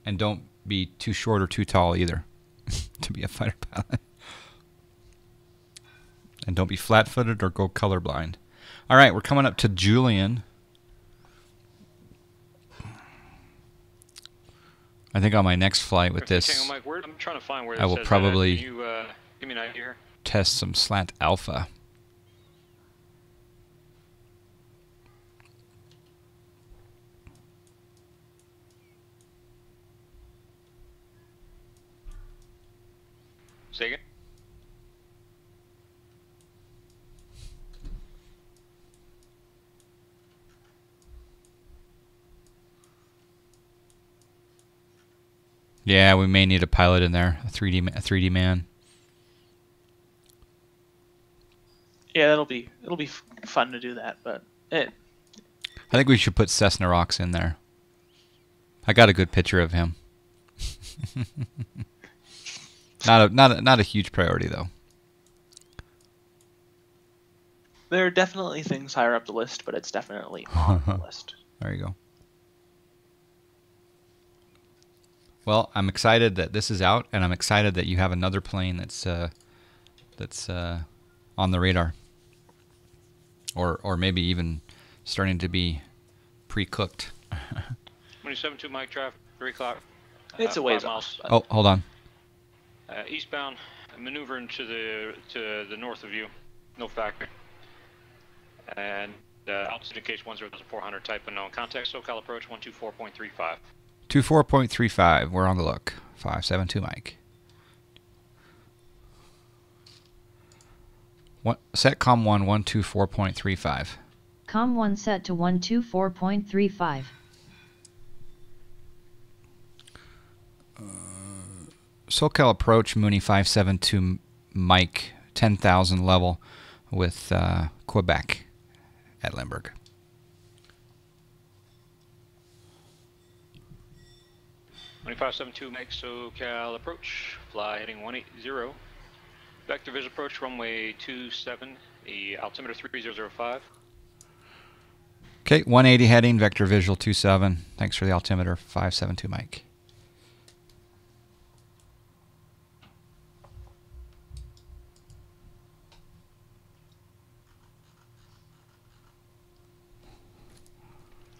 And don't be too short or too tall either to be a fighter pilot. And don't be flat-footed or go colorblind. All right, we're coming up to Julian. I think on my next flight with this, I'm trying to find where I will probably Can you give me an idea here? Test some slant alpha. Say again? Yeah, we may need a pilot in there, a 3D man. Yeah, it'll be fun to do that, but I think we should put Cessna Rocks in there. I got a good picture of him. Not a huge priority though. There are definitely things higher up the list, but it's definitely on the list. There you go. Well, I'm excited that this is out, and I'm excited that you have another plane that's on the radar, or maybe even starting to be pre-cooked. 27-2 Mike traffic, 3 o'clock. It's a ways off. Oh, hold on. Eastbound, maneuvering to the north of you, no factor. And altitude indicates 10400, type unknown. Contact SoCal approach 124.35. 24.35. We're on the look. 572 Mike. Set COM 1 124.35. COM 1 set to 124.35. SoCal approach Mooney 572 Mike 10,000 level with Quebec at Limburg. Mooney 572 Mike SoCal approach. Fly heading 180. Vector visual approach runway 27. The altimeter 3005. Okay, 180 heading, vector visual 27. Thanks for the altimeter, 572 Mike.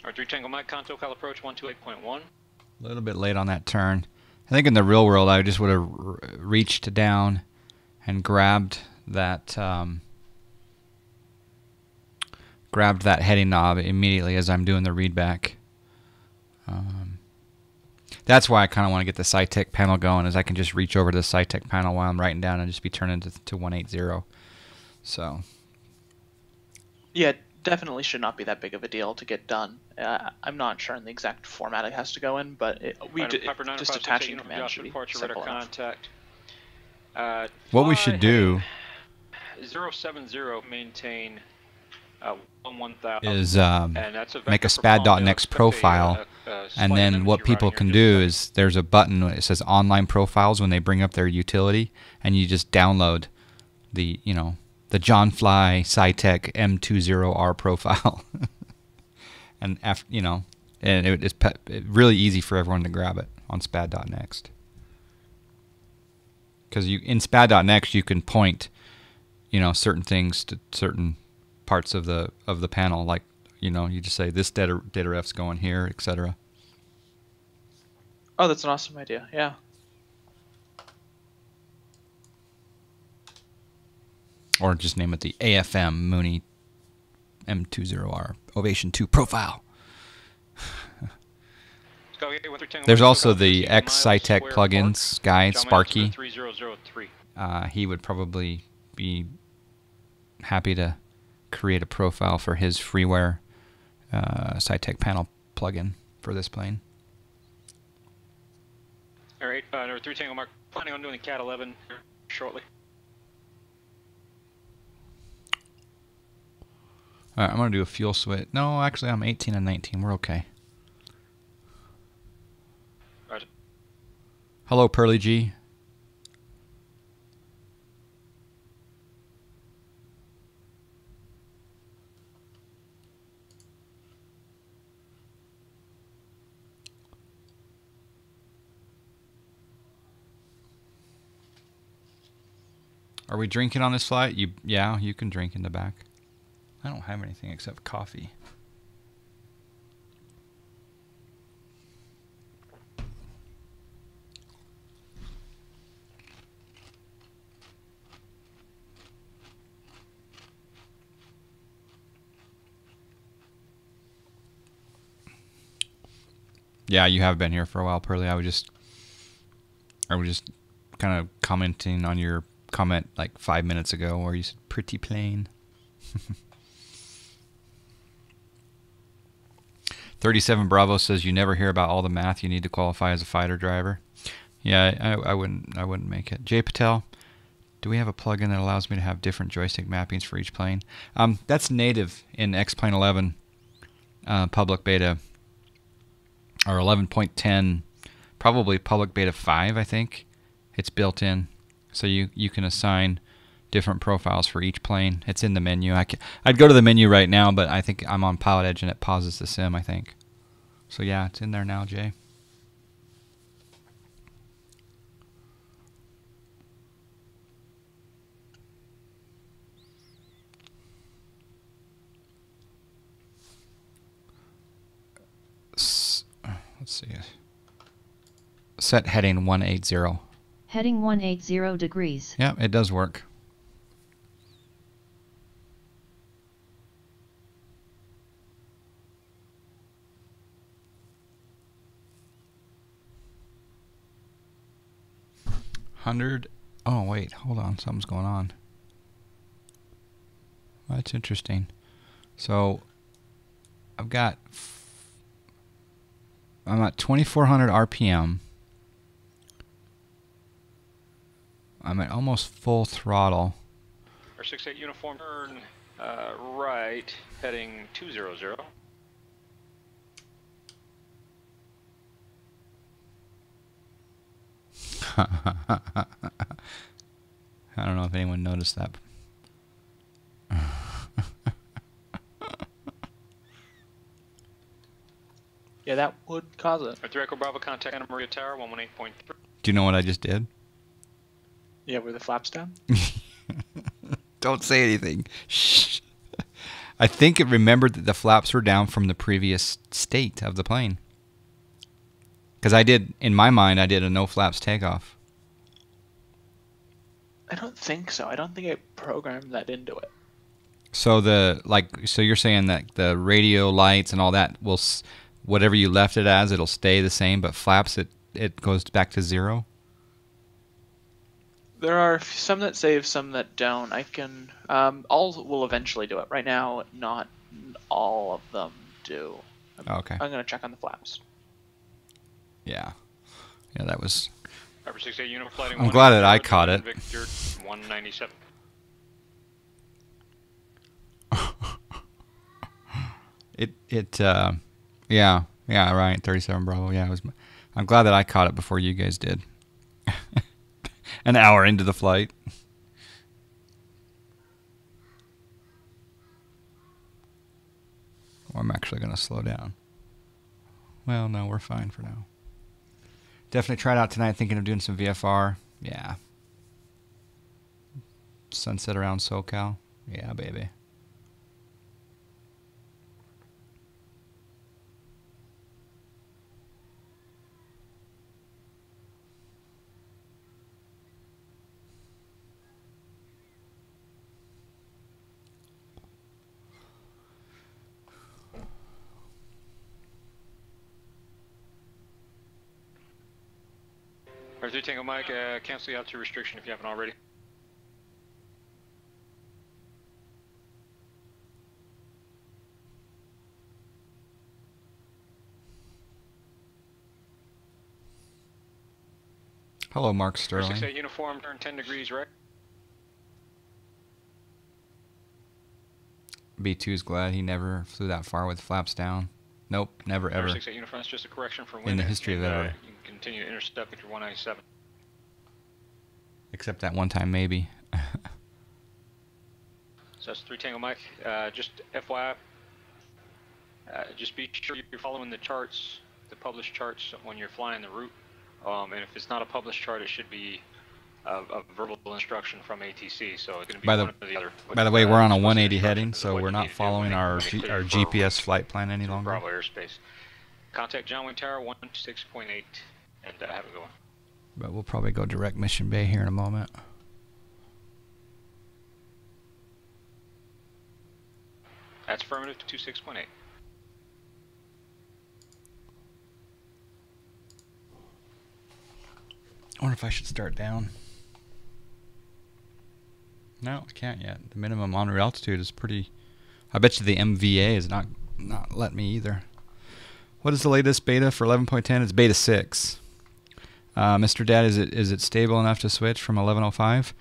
R3 Tango Mike, SoCal approach 128.1. A little bit late on that turn. I think in the real world I just would have reached down and grabbed that heading knob immediately as I'm doing the readback. That's why I kind of want to get the SciTech panel going, is I can just reach over to the SciTech panel while I'm writing down and just be turning to 180. So. Yeah, definitely should not be that big of a deal to get done. I'm not sure in the exact format it has to go in, but just attaching command should be simple enough. Contact. What we should do 070 maintain 1000 is make a SPAD.next profile, and then what people can do is there's a button that says online profiles when they bring up their utility, and you just download the the John Fly SciTech M20R profile, and after and it's really easy for everyone to grab it on SPAD.next. Because in SPAD.next you can point, certain things to certain parts of the panel, like you just say this data ref's going here, etc. Oh, that's an awesome idea. Yeah. Or just name it the AFM Mooney M20R Ovation II profile. There's also the X-SciTech plugins guy, Sparky. He would probably be happy to create a profile for his freeware SciTech panel plugin for this plane. All right, number 3 Tango Mark, planning on doing the Cat 11 shortly. All right, I'm going to do a fuel switch. No, actually, I'm 18 and 19. We're okay. Roger. Hello, Pearly G. Are we drinking on this flight? Yeah, you can drink in the back. I don't have anything except coffee. Yeah, you have been here for a while, Pearly. I was just kind of commenting on your comment like 5 minutes ago where you said pretty plain. 37 Bravo says you never hear about all the math you need to qualify as a fighter driver. Yeah, I wouldn't make it. Jay Patel, do we have a plugin that allows me to have different joystick mappings for each plane? That's native in X-Plane 11 public beta, or 11.10, probably public beta 5, I think. It's built in, so you can assign different profiles for each plane. It's in the menu. I'd go to the menu right now, but I think I'm on Pilotedge and it pauses the sim, I think. So yeah, it's in there now, Jay. Let's see. Set heading 180. Heading 180 degrees. Yeah, it does work. 100. Oh, wait. Hold on. Something's going on. That's interesting. So, I'm at 2,400 RPM. I'm at almost full throttle. R68 uniform turn right, heading 200. I don't know if anyone noticed that. Yeah, that would cause it. Arthur Echo Bravo, contact Santa Maria Tower, 118.3. Do you know what I just did? Yeah, were the flaps down? Don't say anything. Shh. I think it remembered that the flaps were down from the previous state of the plane. Because I did, in my mind, I did a no flaps takeoff. I don't think so. I don't think I programmed that into it. So so you're saying that the radio lights and all that will, whatever you left it as, it'll stay the same, but flaps it goes back to 0? There are some that save, some that don't. I can, all will eventually do it. Right now, not all of them do. Okay. I'm gonna check on the flaps. Yeah. Yeah, that was... Upper 68 unit flighting. I'm glad that I caught it. Victor 197. Yeah, right, 37 Bravo. Yeah, I'm glad that I caught it before you guys did. An hour into the flight. Or I'm actually going to slow down. Well, no, we're fine for now. Definitely tried out tonight, thinking of doing some VFR. Yeah. Sunset around SoCal. Yeah, baby. Arthur Tango Mike, cancel the altitude restriction if you haven't already. Hello, Mark Sterling. 68 uniform, turn 10 degrees right. B2's glad he never flew that far with flaps down. Nope, never ever. 68 uniform, that's just a correction for wind. In the history of ever. You can continue to intercept Victor 197. Except that one time, maybe. So that's 3 Tango Mike. Just FYI, just be sure you're following the charts, the published charts when you're flying the route. And if it's not a published chart, it should be a verbal instruction from ATC. So it's going to be one or the other. By the way, we're on a 180 heading, so we're not following our GPS flight plan any longer. Bravo airspace. Contact John Wayne Tower 16.8 and have a go. But we'll probably go direct Mission Bay here in a moment. That's affirmative to 26.8. I wonder if I should start down. No, I can't yet. The minimum en route altitude is pretty... I bet you the MVA is not letting me either. What is the latest beta for 11.10? It's beta 6. Mr. Dad, is it stable enough to switch from 11.05?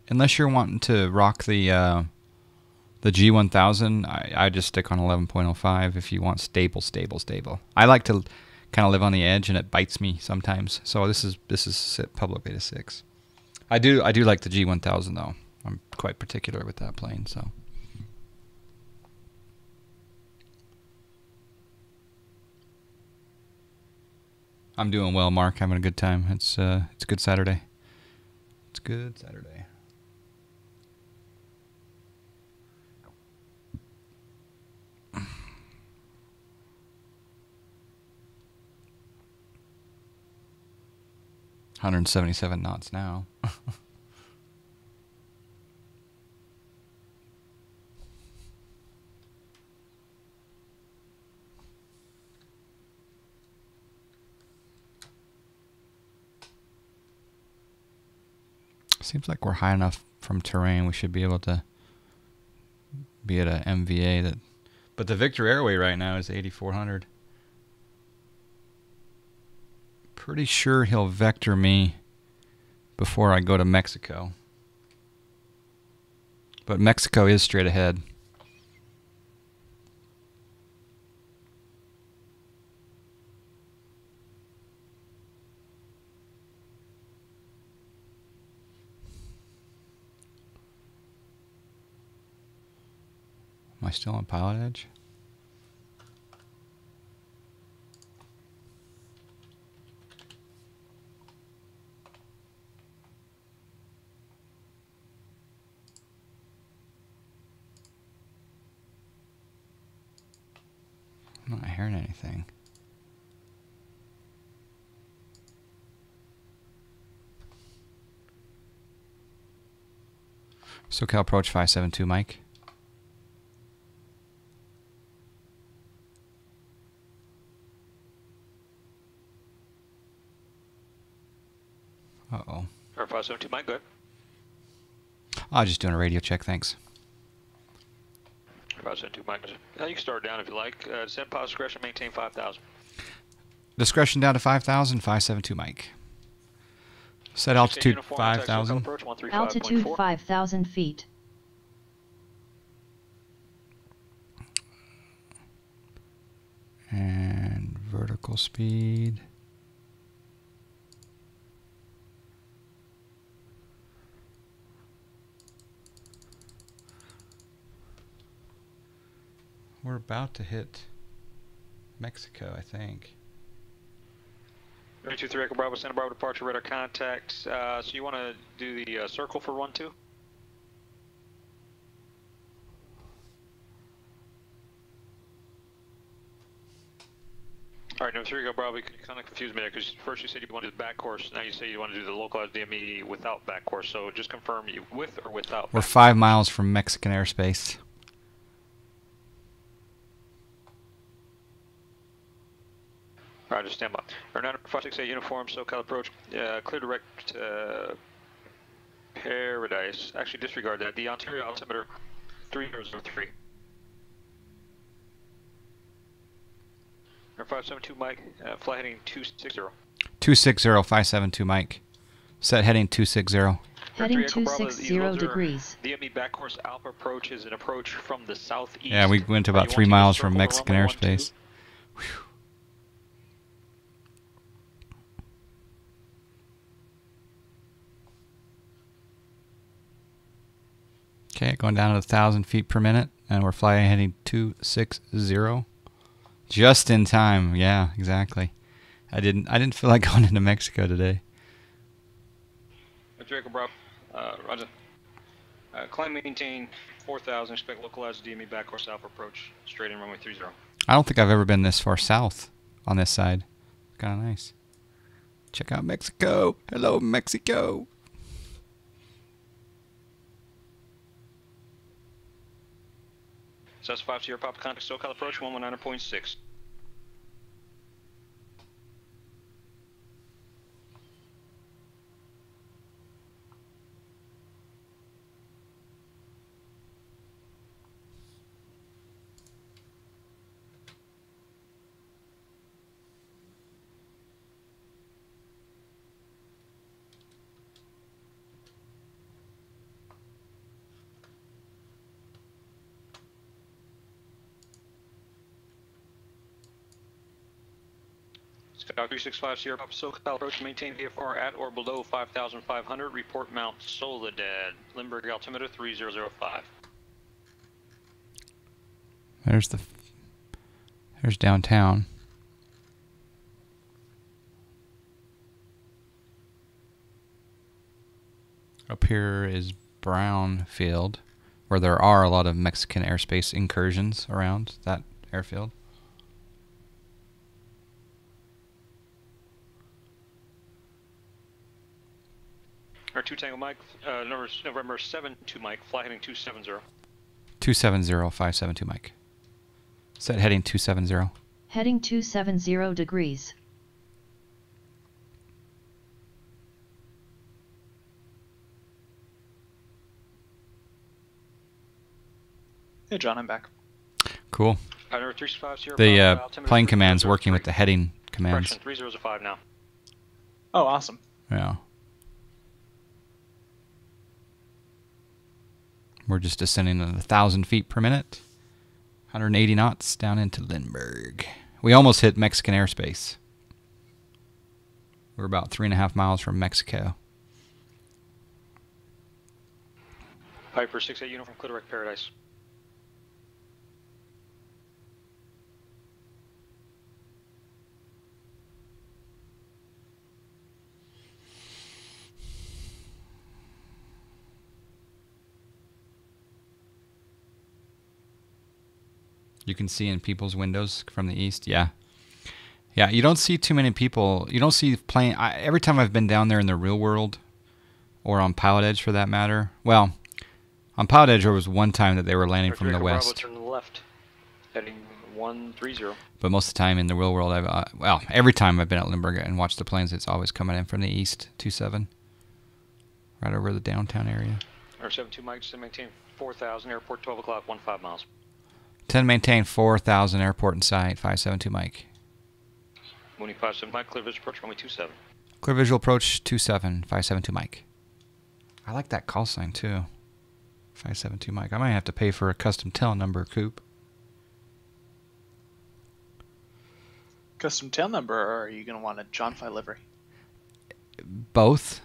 Unless you're wanting to rock the G1000, I just stick on 11.05 if you want stable. I like to kind of live on the edge, and it bites me sometimes. So this is public beta 6. I do like the G1000 though. I'm quite particular with that plane, so. I'm doing well, Mark. Having a good time. It's a good Saturday. It's a good Saturday. $177 knots now. Seems like we're high enough from terrain. We should be able to be at a MVA that. But the Victor Airway right now is 8,400. Pretty sure he'll vector me before I go to Mexico. But Mexico is straight ahead. Am I still on Pilotedge? I'm not hearing anything. SoCal approach 572, Mike. Uh-oh. 572, Mike, good. I'm just doing a radio check, thanks. 572, Mike. You can start down if you like. Send positive discretion, maintain 5,000. Discretion down to 5,000, 572, Mike. Set altitude 5,000. Altitude 5,000 feet. And vertical speed. We're about to hit Mexico, I think. 323 Echo Bravo, Santa Barbara departure, radar contact. So you want to do the circle for 1-2? All right, number 3 Echo Bravo, you kind of confused me there because first you said you want to do the back course, now you say you want to do the localized DME without back course. So just confirm you with or without. We're 5 miles from Mexican airspace. All right, just stand by. Our 9568 uniform, SoCal approach, clear direct Paradise. Actually, disregard that. The Ontario altimeter 3003. Our 572 Mike, flight heading 260. 260, 572 Mike. Set heading 260. Heading 260 degrees. DME back course Alpha approach is an approach from the southeast. Yeah, we went to about 3 miles from Mexican airspace. Okay, going down to 1,000 feet per minute, and we're flying heading 260. Just in time, yeah, exactly. I didn't feel like going into Mexico today. Jacob Bravo, Roger. Climb maintain 4,000. Expect localized DME back course Alpha approach straight in runway 30. I don't think I've ever been this far south on this side. Kind of nice. Check out Mexico. Hello, Mexico. SAS 5 Sierra Papa contact SoCal approach 119.6. Scout 365 Sierra Papa SoCal approach, maintain VFR at or below 5,500. Report Mount Soledad, Limburg altimeter 3005. There's downtown. Up here is Brownfield, where there are a lot of Mexican airspace incursions around that airfield. Our 2 Tango Mike, November 7-2 Mike, fly heading 270. 270, 572 Mike. Set heading 270. Heading 270 degrees. Hey, John, I'm back. Cool. Pioneer 350, The plane command's working with the heading commands. 3005 now. Oh, awesome. Yeah. We're just descending at 1,000 feet per minute. 180 knots down into Lindbergh. We almost hit Mexican airspace. We're about 3.5 miles from Mexico. Piper 68 Uniform, clear direct Paradise. You can see in people's windows from the east. Yeah. Yeah, you don't see too many people. You don't see plane. Every time I've been down there in the real world, or on Pilotedge for that matter. Well, on Pilotedge there was one time that they were landing from the west. Bravo, turn to the left, heading 130. But most of the time in the real world, well, every time I've been at Lindbergh and watched the planes, it's always coming in from the east, 27, right over the downtown area. Or 72 Mike, just maintain 4,000, airport 12 o'clock, 15 miles. 10 maintain 4,000, airport in sight, 572 Mike. Mooney 57 Mike, clear visual approach, runway 27. Clear visual approach 27, 572 Mike. I like that call sign too. 572 Mike. I might have to pay for a custom tail number, Coop. Custom tail number, or are you going to want a John Phi livery? Both.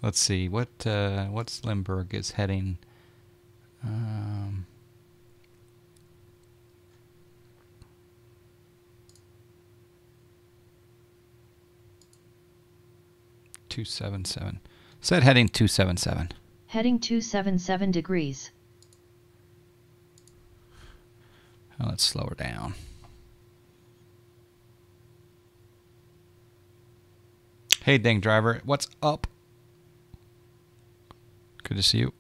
Let's see what's Lindbergh is heading. 277. Set heading 277. Heading 277 degrees. Now let's slow her down. Hey, dang driver, what's up? Good to see you.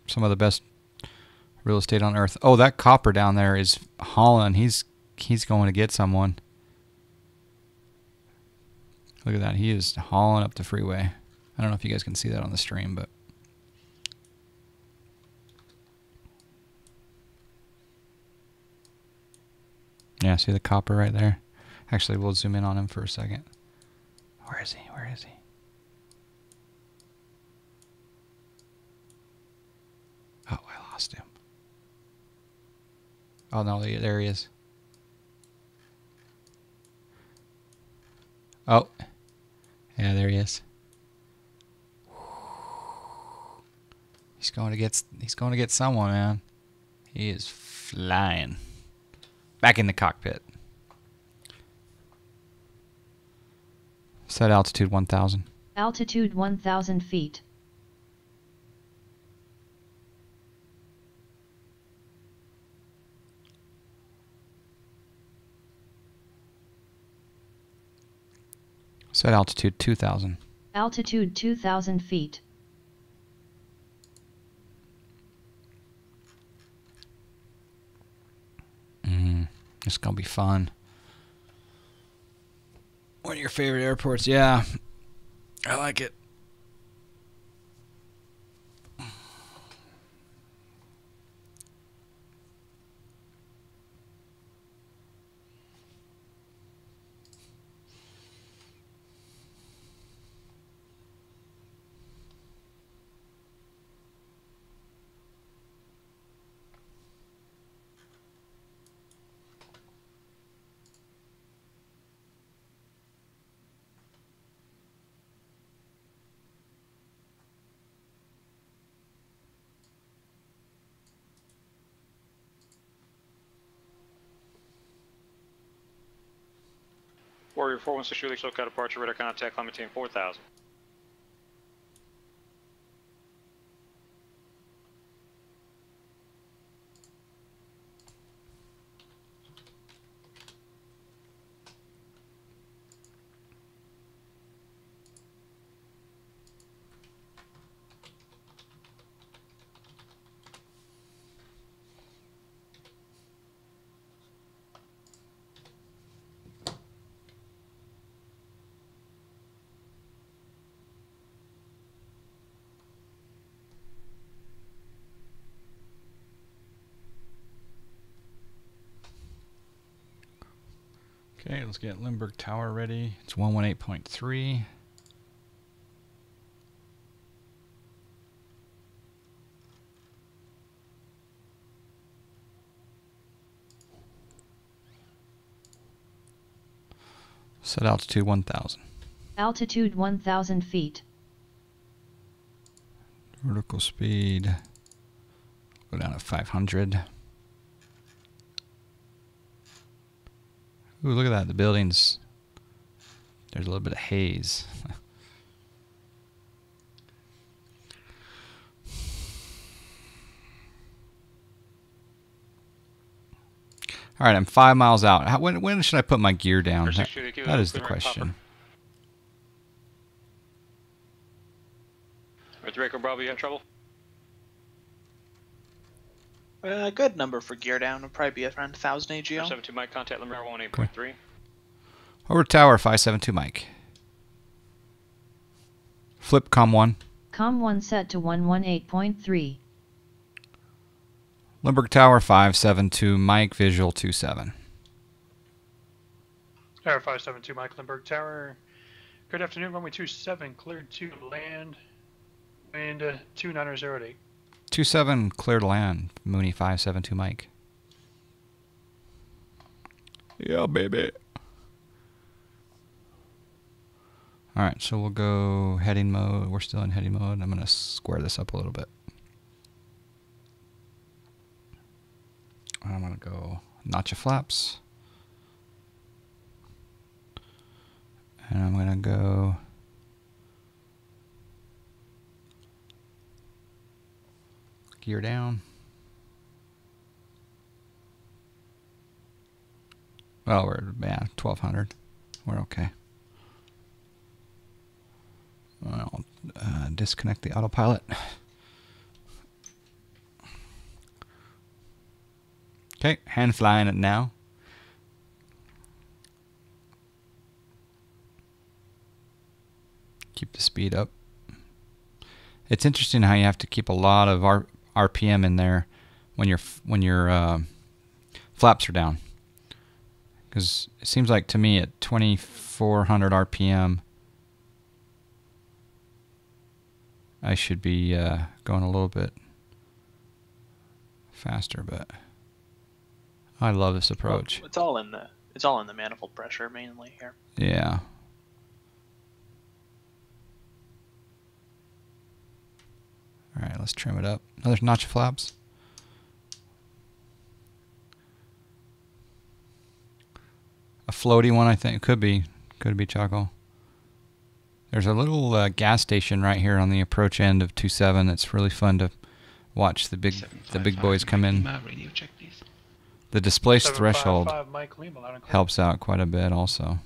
Some of the best real estate on earth. Oh, that copper down there is hauling. He's going to get someone. Look at that. He is hauling up the freeway. I don't know if you guys can see that on the stream, but yeah, see the copper right there? Actually, we'll zoom in on him for a second. Where is he? Where is he? Oh, I lost him. Oh, no, there he is. Oh. Yeah, there he is. He's going to get someone, man. He is flying. Back in the cockpit. Set altitude 1,000. Altitude 1,000 feet. Set altitude 2,000. Altitude 2,000 feet. It's going to be fun. One of your favorite airports? Yeah. I like it. Warrior 416 Julie, SoCal departure, radar contact, climb maintain 4,000. Okay, let's get Limburg Tower ready. It's 118.3. Set altitude 1,000. Altitude 1,000 feet. Vertical speed. Go down to 500. Ooh, look at that. The buildings. There's a little bit of haze. All right, I'm 5 miles out. When should I put my gear down? That is the question. Earthbreaker Bravo, you have trouble? Good number for gear down. Would probably be around 1,000 AGL. 472 Mike, contact Limburg 18.3. Over tower 572 Mike. Flip com1. Com1 set to 118.3. Limburg Tower 572 Mike, visual 27. Tower 572 Mike, Limburg Tower. Good afternoon, runway 27, cleared to land, wind 2908. 27 clear to land, Mooney 572 Mike. Yeah, baby. Alright, so we'll go heading mode. We're still in heading mode. I'm going to square this up a little bit. I'm going to go notch of flaps. And I'm going to go gear down. Well, we're 1,200. We're okay. I'll disconnect the autopilot. Okay, hand flying it now. Keep the speed up. It's interesting how you have to keep a lot of RPM in there when your flaps are down. Because it seems like to me at 2,400 RPM, I should be going a little bit faster, but I love this approach. Well, it's all in the manifold pressure mainly here. Yeah. All right, let's trim it up. Another notch of flaps. A floaty one, I think. Could be Choco. There's a little gas station right here on the approach end of 27. It's really fun to watch the big boys come in. Radio check, please. The displaced threshold helps out quite a bit also.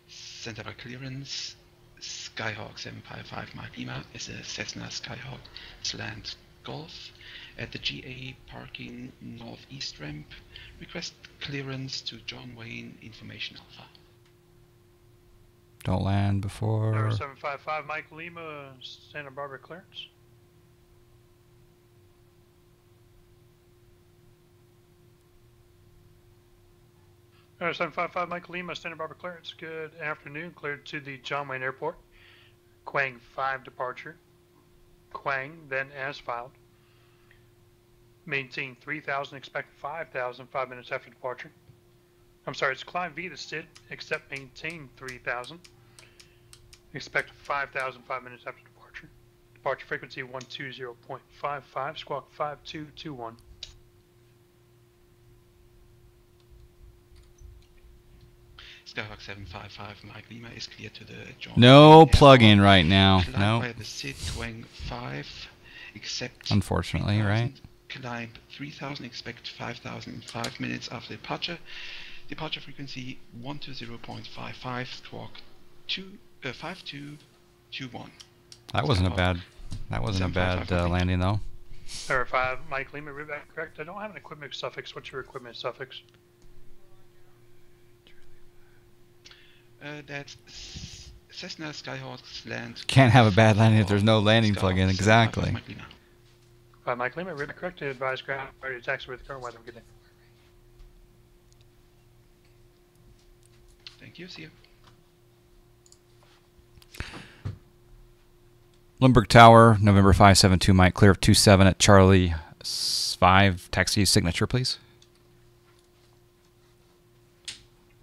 Center for clearance, Skyhawk 755 Mike Lima is a Cessna Skyhawk slant Golf at the GA parking northeast ramp. Request clearance to John Wayne Information Alpha. Don't land before. 755 Mike Lima, Santa Barbara clearance. Tower 755 Mike Lima, Santa Barbara clearance. Good afternoon. Cleared to the John Wayne Airport. Quang 5 departure. Quang, then as filed. Maintain 3,000, expect 5,000 5 minutes after departure. I'm sorry, it's climb V to STID, except maintain 3,000. Expect 5,000 5 minutes after departure. Departure frequency 120.55, squawk 5221. Skyhawk 755 Mike Lima is clear to the John No Wayne plug-in right now. No. By the SID Quang 5, except unfortunately, right? Climb 3,000, expect 5,000 in 5 minutes after departure. Departure frequency 120.55, squawk 5221. That wasn't a bad landing though. Tower 5 Mike Lima, read back correct. I don't have an equipment suffix. What's your equipment suffix? That's Cessna Skyhawks land. Can't have a bad landing if there's no landing plug-in. Exactly. Mike Lima, read correct to advise ground ready to taxi with the current weather. Good day. Thank you. See you. Limburg Tower, November 572, Mike, clear of 27 at Charlie 5. Taxi signature, please.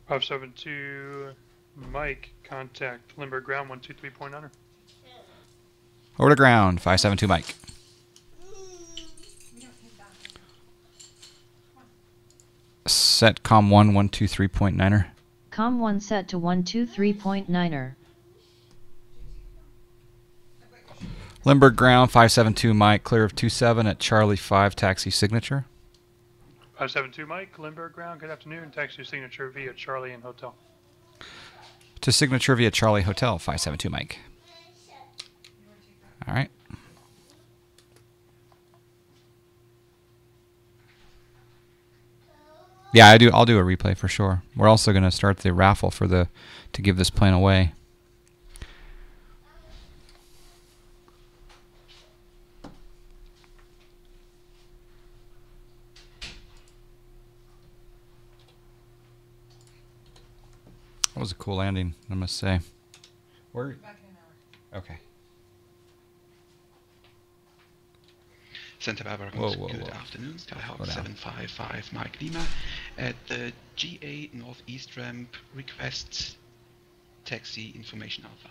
572, Mike, contact Limburg Ground 123.9. Over to ground, 572, Mike. Set com 1, 123.9er. Com 1 set to 123.9er. Limburg Ground, 572, Mike, clear of 27 at Charlie 5, taxi signature. 572, Mike, Limburg Ground, good afternoon. Taxi signature via Charlie and Hotel. To signature via Charlie Hotel, 572, Mike. All right. Yeah, I'll do a replay for sure. We're also going to start the raffle to give this plane away. That was a cool landing, I must say. Where? Back in an hour. Okay. Santa Barbara, good afternoon. Skyhawk 755, Mike Lima. At the GA Northeast ramp, request taxi information alpha.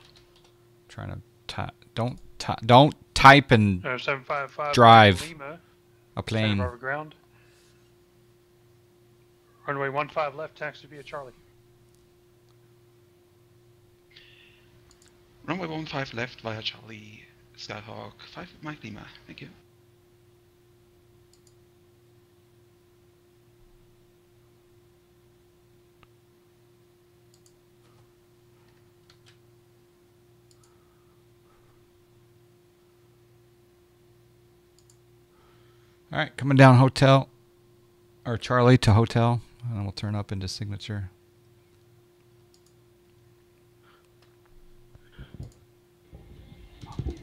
Trying to don't type and 755 drive Lima, a plane. Santa Barbara Ground. Runway 15 left, taxi via Charlie. Runway 15 left via Charlie, Skyhawk 5, Mike Lima. Thank you. All right, coming down hotel, or Charlie to hotel, and then we'll turn up into signature.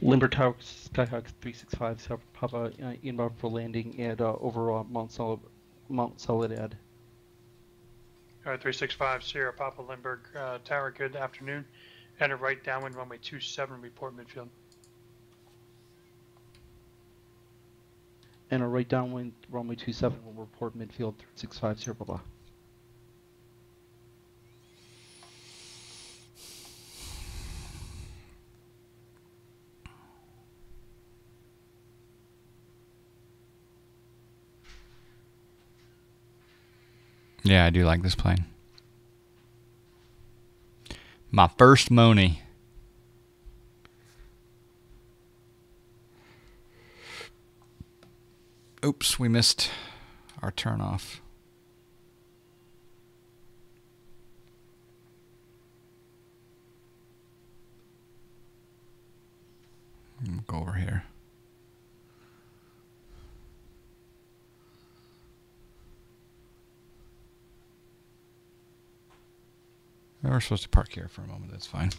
Limburg Tower, Skyhawk 365, South Papa, inbound for landing at over Mount Soledad. All right, 365 Sierra Papa Limburg Tower, good afternoon. Enter right downwind runway 27, report midfield. And a right downwind runway 27 will report midfield 365 Sierra Papa. Yeah, I do like this plane. My first Mooney. Oops, we missed our turn off. We'll go over here. We're supposed to park here for a moment. That's fine.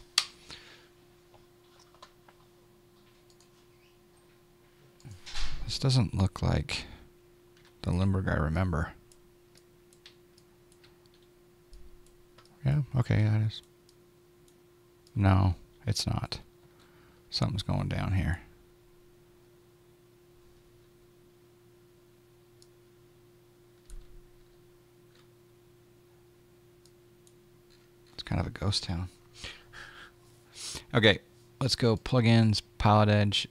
This doesn't look like the Limburg I remember. Yeah, okay, that is. No, it's not. Something's going down here. It's kind of a ghost town. Okay, let's go plugins, Pilotedge,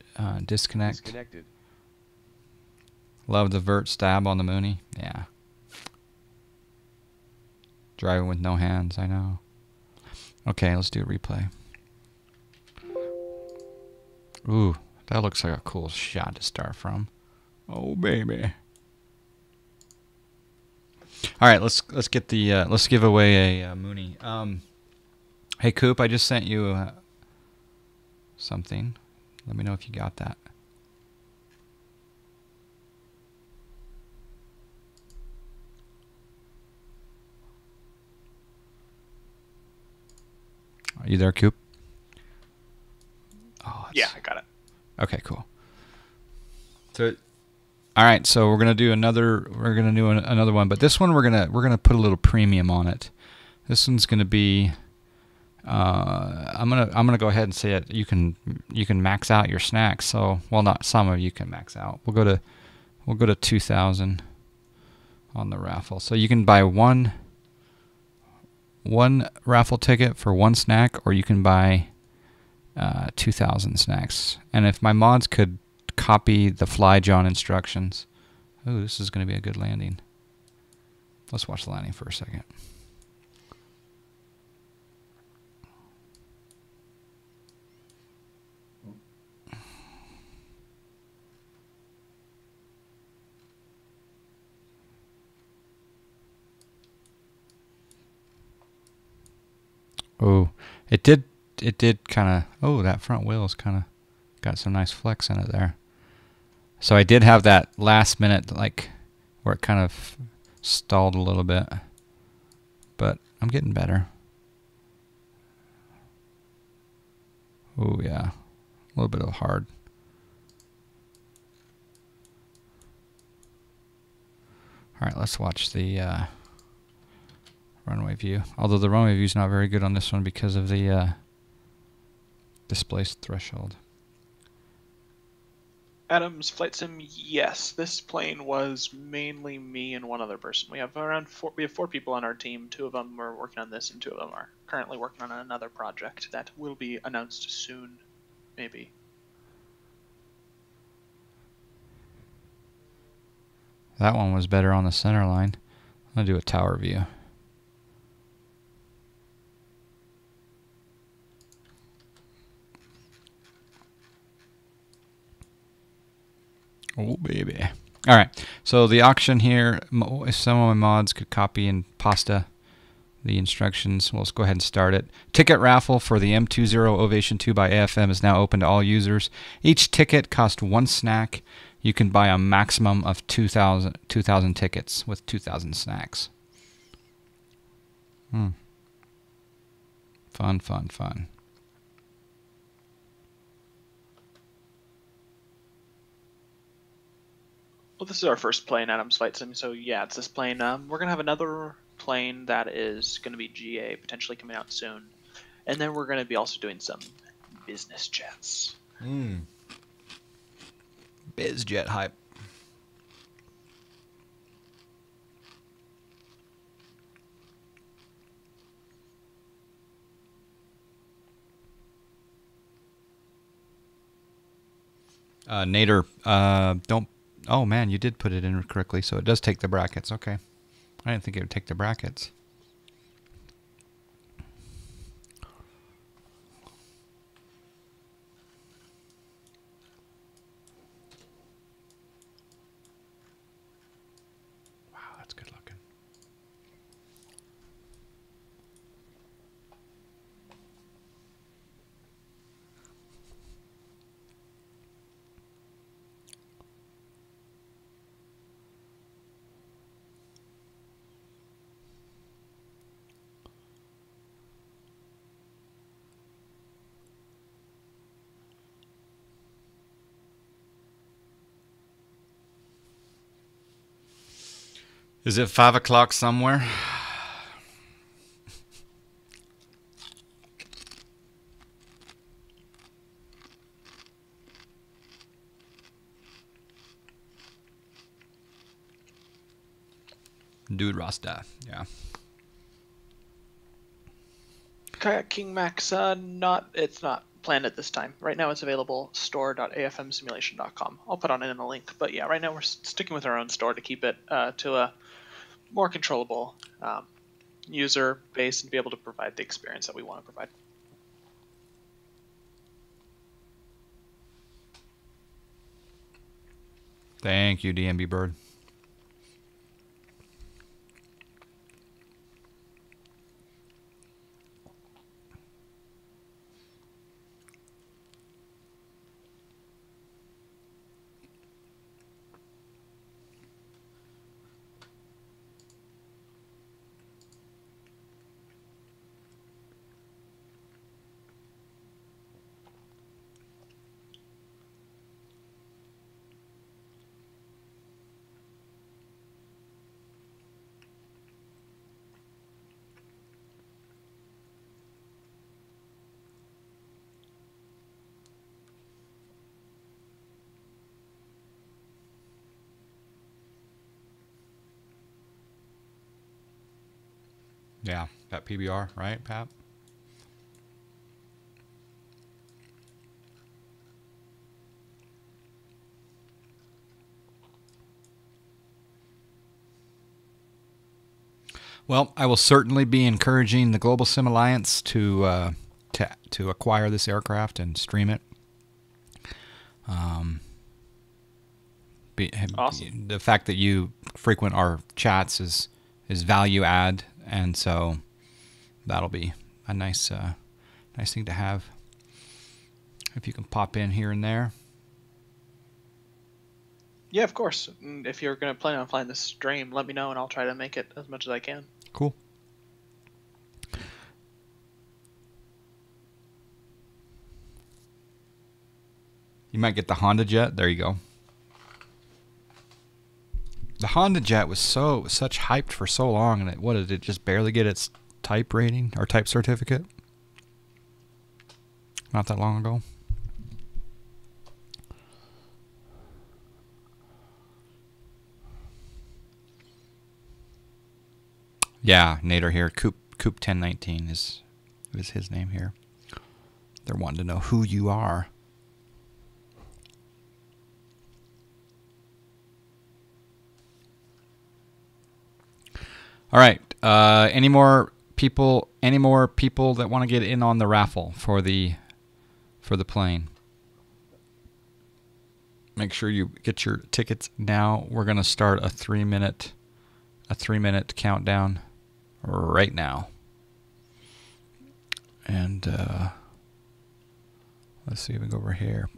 disconnect. Disconnected. Love the vert stab on the Mooney. Yeah. Driving with no hands, I know. Okay, let's do a replay. Ooh, that looks like a cool shot to start from. Oh baby. All right, let's get the let's give away a Mooney. Hey Coop, I just sent you something. Let me know if you got that. Are you there, Coop? Oh, yeah, I got it. Okay, cool. So All right, so we're gonna do another. We're gonna do another one, but this one we're gonna put a little premium on it. This one's gonna be. I'm gonna go ahead and say it. You can max out your snacks. So not some of you can max out. We'll go to 2,000 on the raffle. So you can buy one raffle ticket for one snack, or you can buy 2,000 snacks. And if my mods could copy the Fly John instructions. Oh, this is going to be a good landing. Let's watch the landing for a second. Oh, it did kind of, oh, that front wheel's kind of got some nice flex in it there. So I did have that last minute, like, where it kind of stalled a little bit. But I'm getting better. Oh, yeah. A little bit of hard. All right, let's watch the runway view. Although the runway view is not very good on this one because of the displaced threshold. Adam's flight sim, yes. This plane was mainly me and one other person. We have four people on our team. 2 of them are working on this, and 2 of them are currently working on another project that will be announced soon, maybe. That one was better on the center line. I'm gonna do a tower view. Oh, baby. All right. So the auction here, if some of my mods could copy and pasta the instructions, we'll just go ahead and start it. Ticket raffle for the M20R Ovation II by AFM is now open to all users. Each ticket costs 1 snack. You can buy a maximum of 2,000 tickets with 2,000 snacks. Fun, fun, fun. Well, this is our first plane, Adam's flight sim, so yeah, it's this plane. We're going to have another plane that is going to be GA, potentially coming out soon. And then we're going to be also doing some business jets. Biz jet hype. Nader, don't. Oh man, you did put it in correctly, so it does take the brackets. Okay, I didn't think it would take the brackets. Wow, that's good looking. Is it 5 o'clock somewhere? Dude Rasta, yeah. Kayak King Max, it's not planned at this time. Right now it's available store.afmsimulation.com. I'll put on it in a link, but yeah, right now we're sticking with our own store to keep it to a more controllable user base and be able to provide the experience that we want to provide. Thank you, DMB Bird. Yeah, that PBR, right, Pat? Well, I will certainly be encouraging the Global Sim Alliance to acquire this aircraft and stream it. Awesome. The fact that you frequent our chats is value add, and so that'll be a nice thing to have. If you can pop in here and there. Yeah, of course. And if you're going to plan on flying this stream, let me know and I'll try to make it as much as I can. Cool. You might get the Honda Jet. There you go. The Honda Jet was such hyped for so long, and what did it just barely get its type rating or type certificate? Not that long ago. Yeah, Nader here. Coop 1019 is his name here. They're wanting to know who you are. All right. Any more people that want to get in on the raffle for the plane? Make sure you get your tickets now. We're going to start a 3-minute countdown right now. And let's see if we go over here.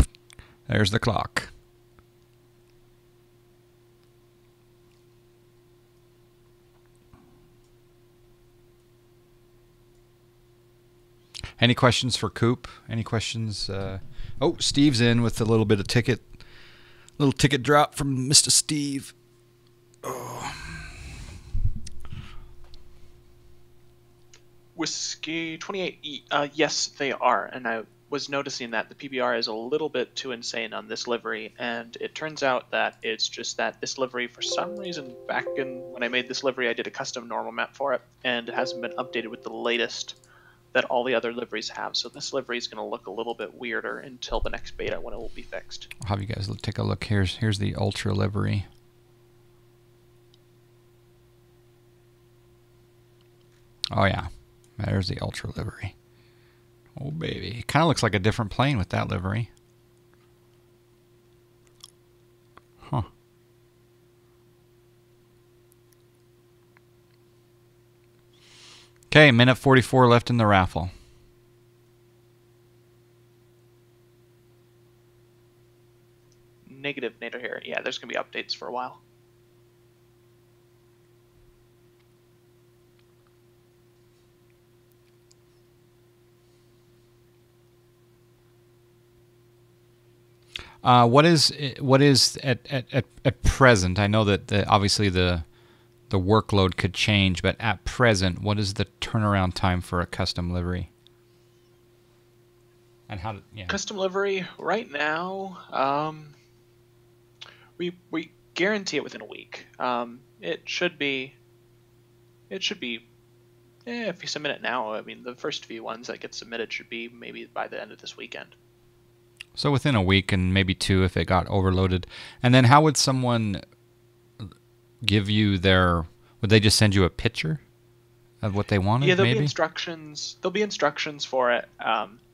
There's the clock. Any questions for Coop? Any questions? Oh, Steve's in with a little bit of ticket drop from Mr. Steve. Oh. Whiskey 28, yes, they are. And I was noticing that the PBR is a little bit too insane on this livery. And it turns out that it's just that this livery, for some reason, back when I made this livery, I did a custom normal map for it. And it hasn't been updated with the latest that all the other liveries have. So this livery is going to look a little bit weirder until the next beta when it will be fixed. I'll have you guys take a look. Here's the Ultra livery. Oh yeah, there's the Ultra livery. Oh baby, it kind of looks like a different plane with that livery. Huh. Okay, minute 44 left in the raffle. Negative Nader here. Yeah, there's going to be updates for a while. What is at present? I know that obviously the workload could change, but at present, what is the turnaround time for a custom livery? And how? Custom livery right now, we guarantee it within a week. It should be. If you submit it now, I mean, the first few ones that get submitted should be maybe by the end of this weekend. So within a week and maybe 2 if it got overloaded. And then how would someone give you their... Would they just send you a picture of what they wanted? Yeah, there'll maybe? be instructions. There'll be instructions for it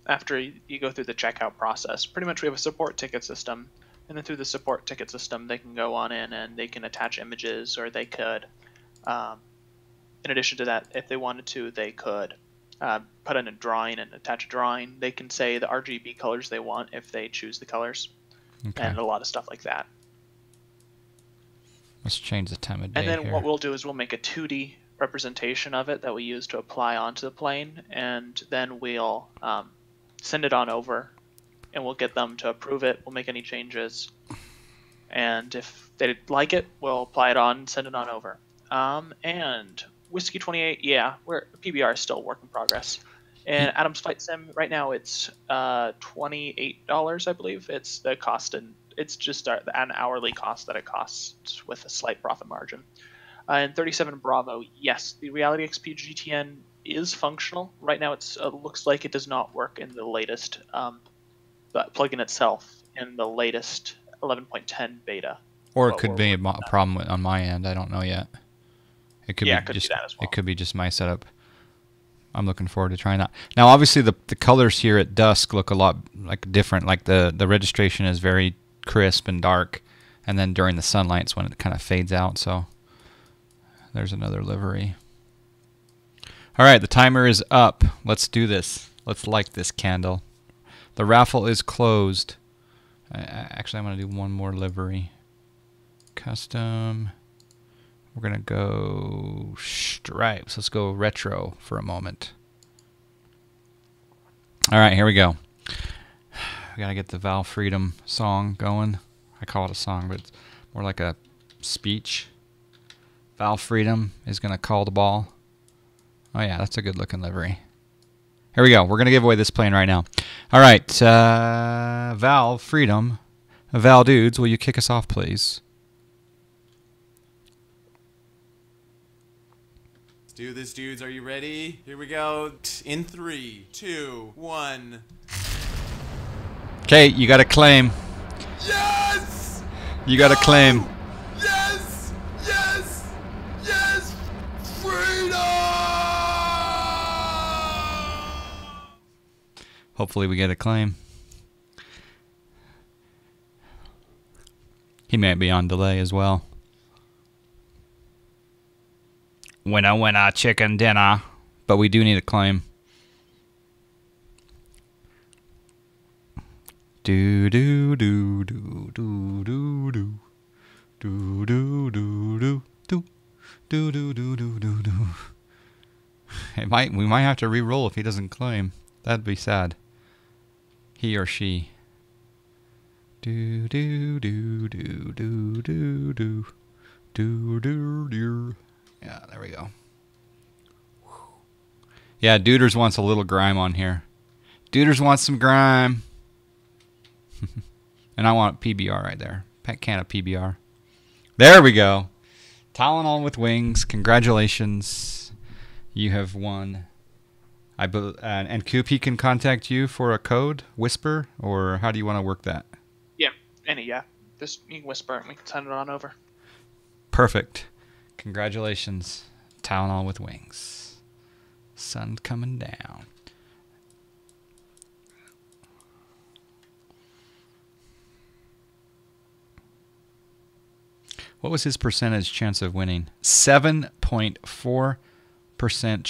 after you go through the checkout process. Pretty much we have a support ticket system. And then through the support ticket system, they can go on in and they can attach images, or they could, in addition to that, if they wanted to, they could put in a drawing and attach a drawing. They can say the RGB colors they want if they choose the colors, and a lot of stuff like that. Let's change the time of day. And then here. what we'll do is we'll make a 2D representation of it that we use to apply onto the plane, and then we'll send it on over, and we'll get them to approve it. We'll make any changes, and if they like it, we'll apply it on and send it on over. And Whiskey 28, yeah, PBR is still a work in progress. And Adam's Flight Sim right now it's $28, I believe. It's the cost, and it's just an hourly cost that it costs with a slight profit margin. And 37 Bravo, yes, the Reality XP GTN is functional. Right now it looks like it does not work in the latest plugin itself, in the latest 11.10 beta. Or it could be a problem on my end. I don't know yet. It could be just that as well. It could be just my setup. I'm looking forward to trying that. Now, obviously, the colors here at dusk look a lot different. Like the registration is very crisp and dark, and then during the sunlight, it's when it kind of fades out. So there's another livery. All right, the timer is up. Let's do this. Let's light this candle. The raffle is closed. Actually, I'm going to do one more livery. Custom. We're going to go stripes. Let's go retro for a moment. All right, here we go. We got to get the Val Freedom song going. I call it a song, but it's more like a speech. Val Freedom is going to call the ball. Oh, yeah, that's a good looking livery. Here we go. We're going to give away this plane right now. All right, Val Freedom. Val Dudes, will you kick us off, please? Do this, dudes. Are you ready? Here we go. In 3, 2, 1. Okay, you got to claim. Yes! You got to claim. Yes! Yes! Yes! Freedom! Hopefully we get a claim. He might be on delay as well. Winner, winner, chicken dinner. But we do need a claim. Do do do do do do do do do do do do do do do do do do. We might have to re-roll if he doesn't claim. That'd be sad. He or she. Do do do do do do do do do do. Yeah, there we go. Yeah, Duders wants a little grime on here. Duders wants some grime. And I want PBR right there. Can of PBR. There we go. Tylenol with wings. Congratulations. You have won. And Coop, he can contact you for a code, whisper, or how do you want to work that? Yeah, Just you can whisper and we can send it on over. Perfect. Congratulations. Tylenol with wings. Sun coming down. What was his percentage chance of winning? 7.4%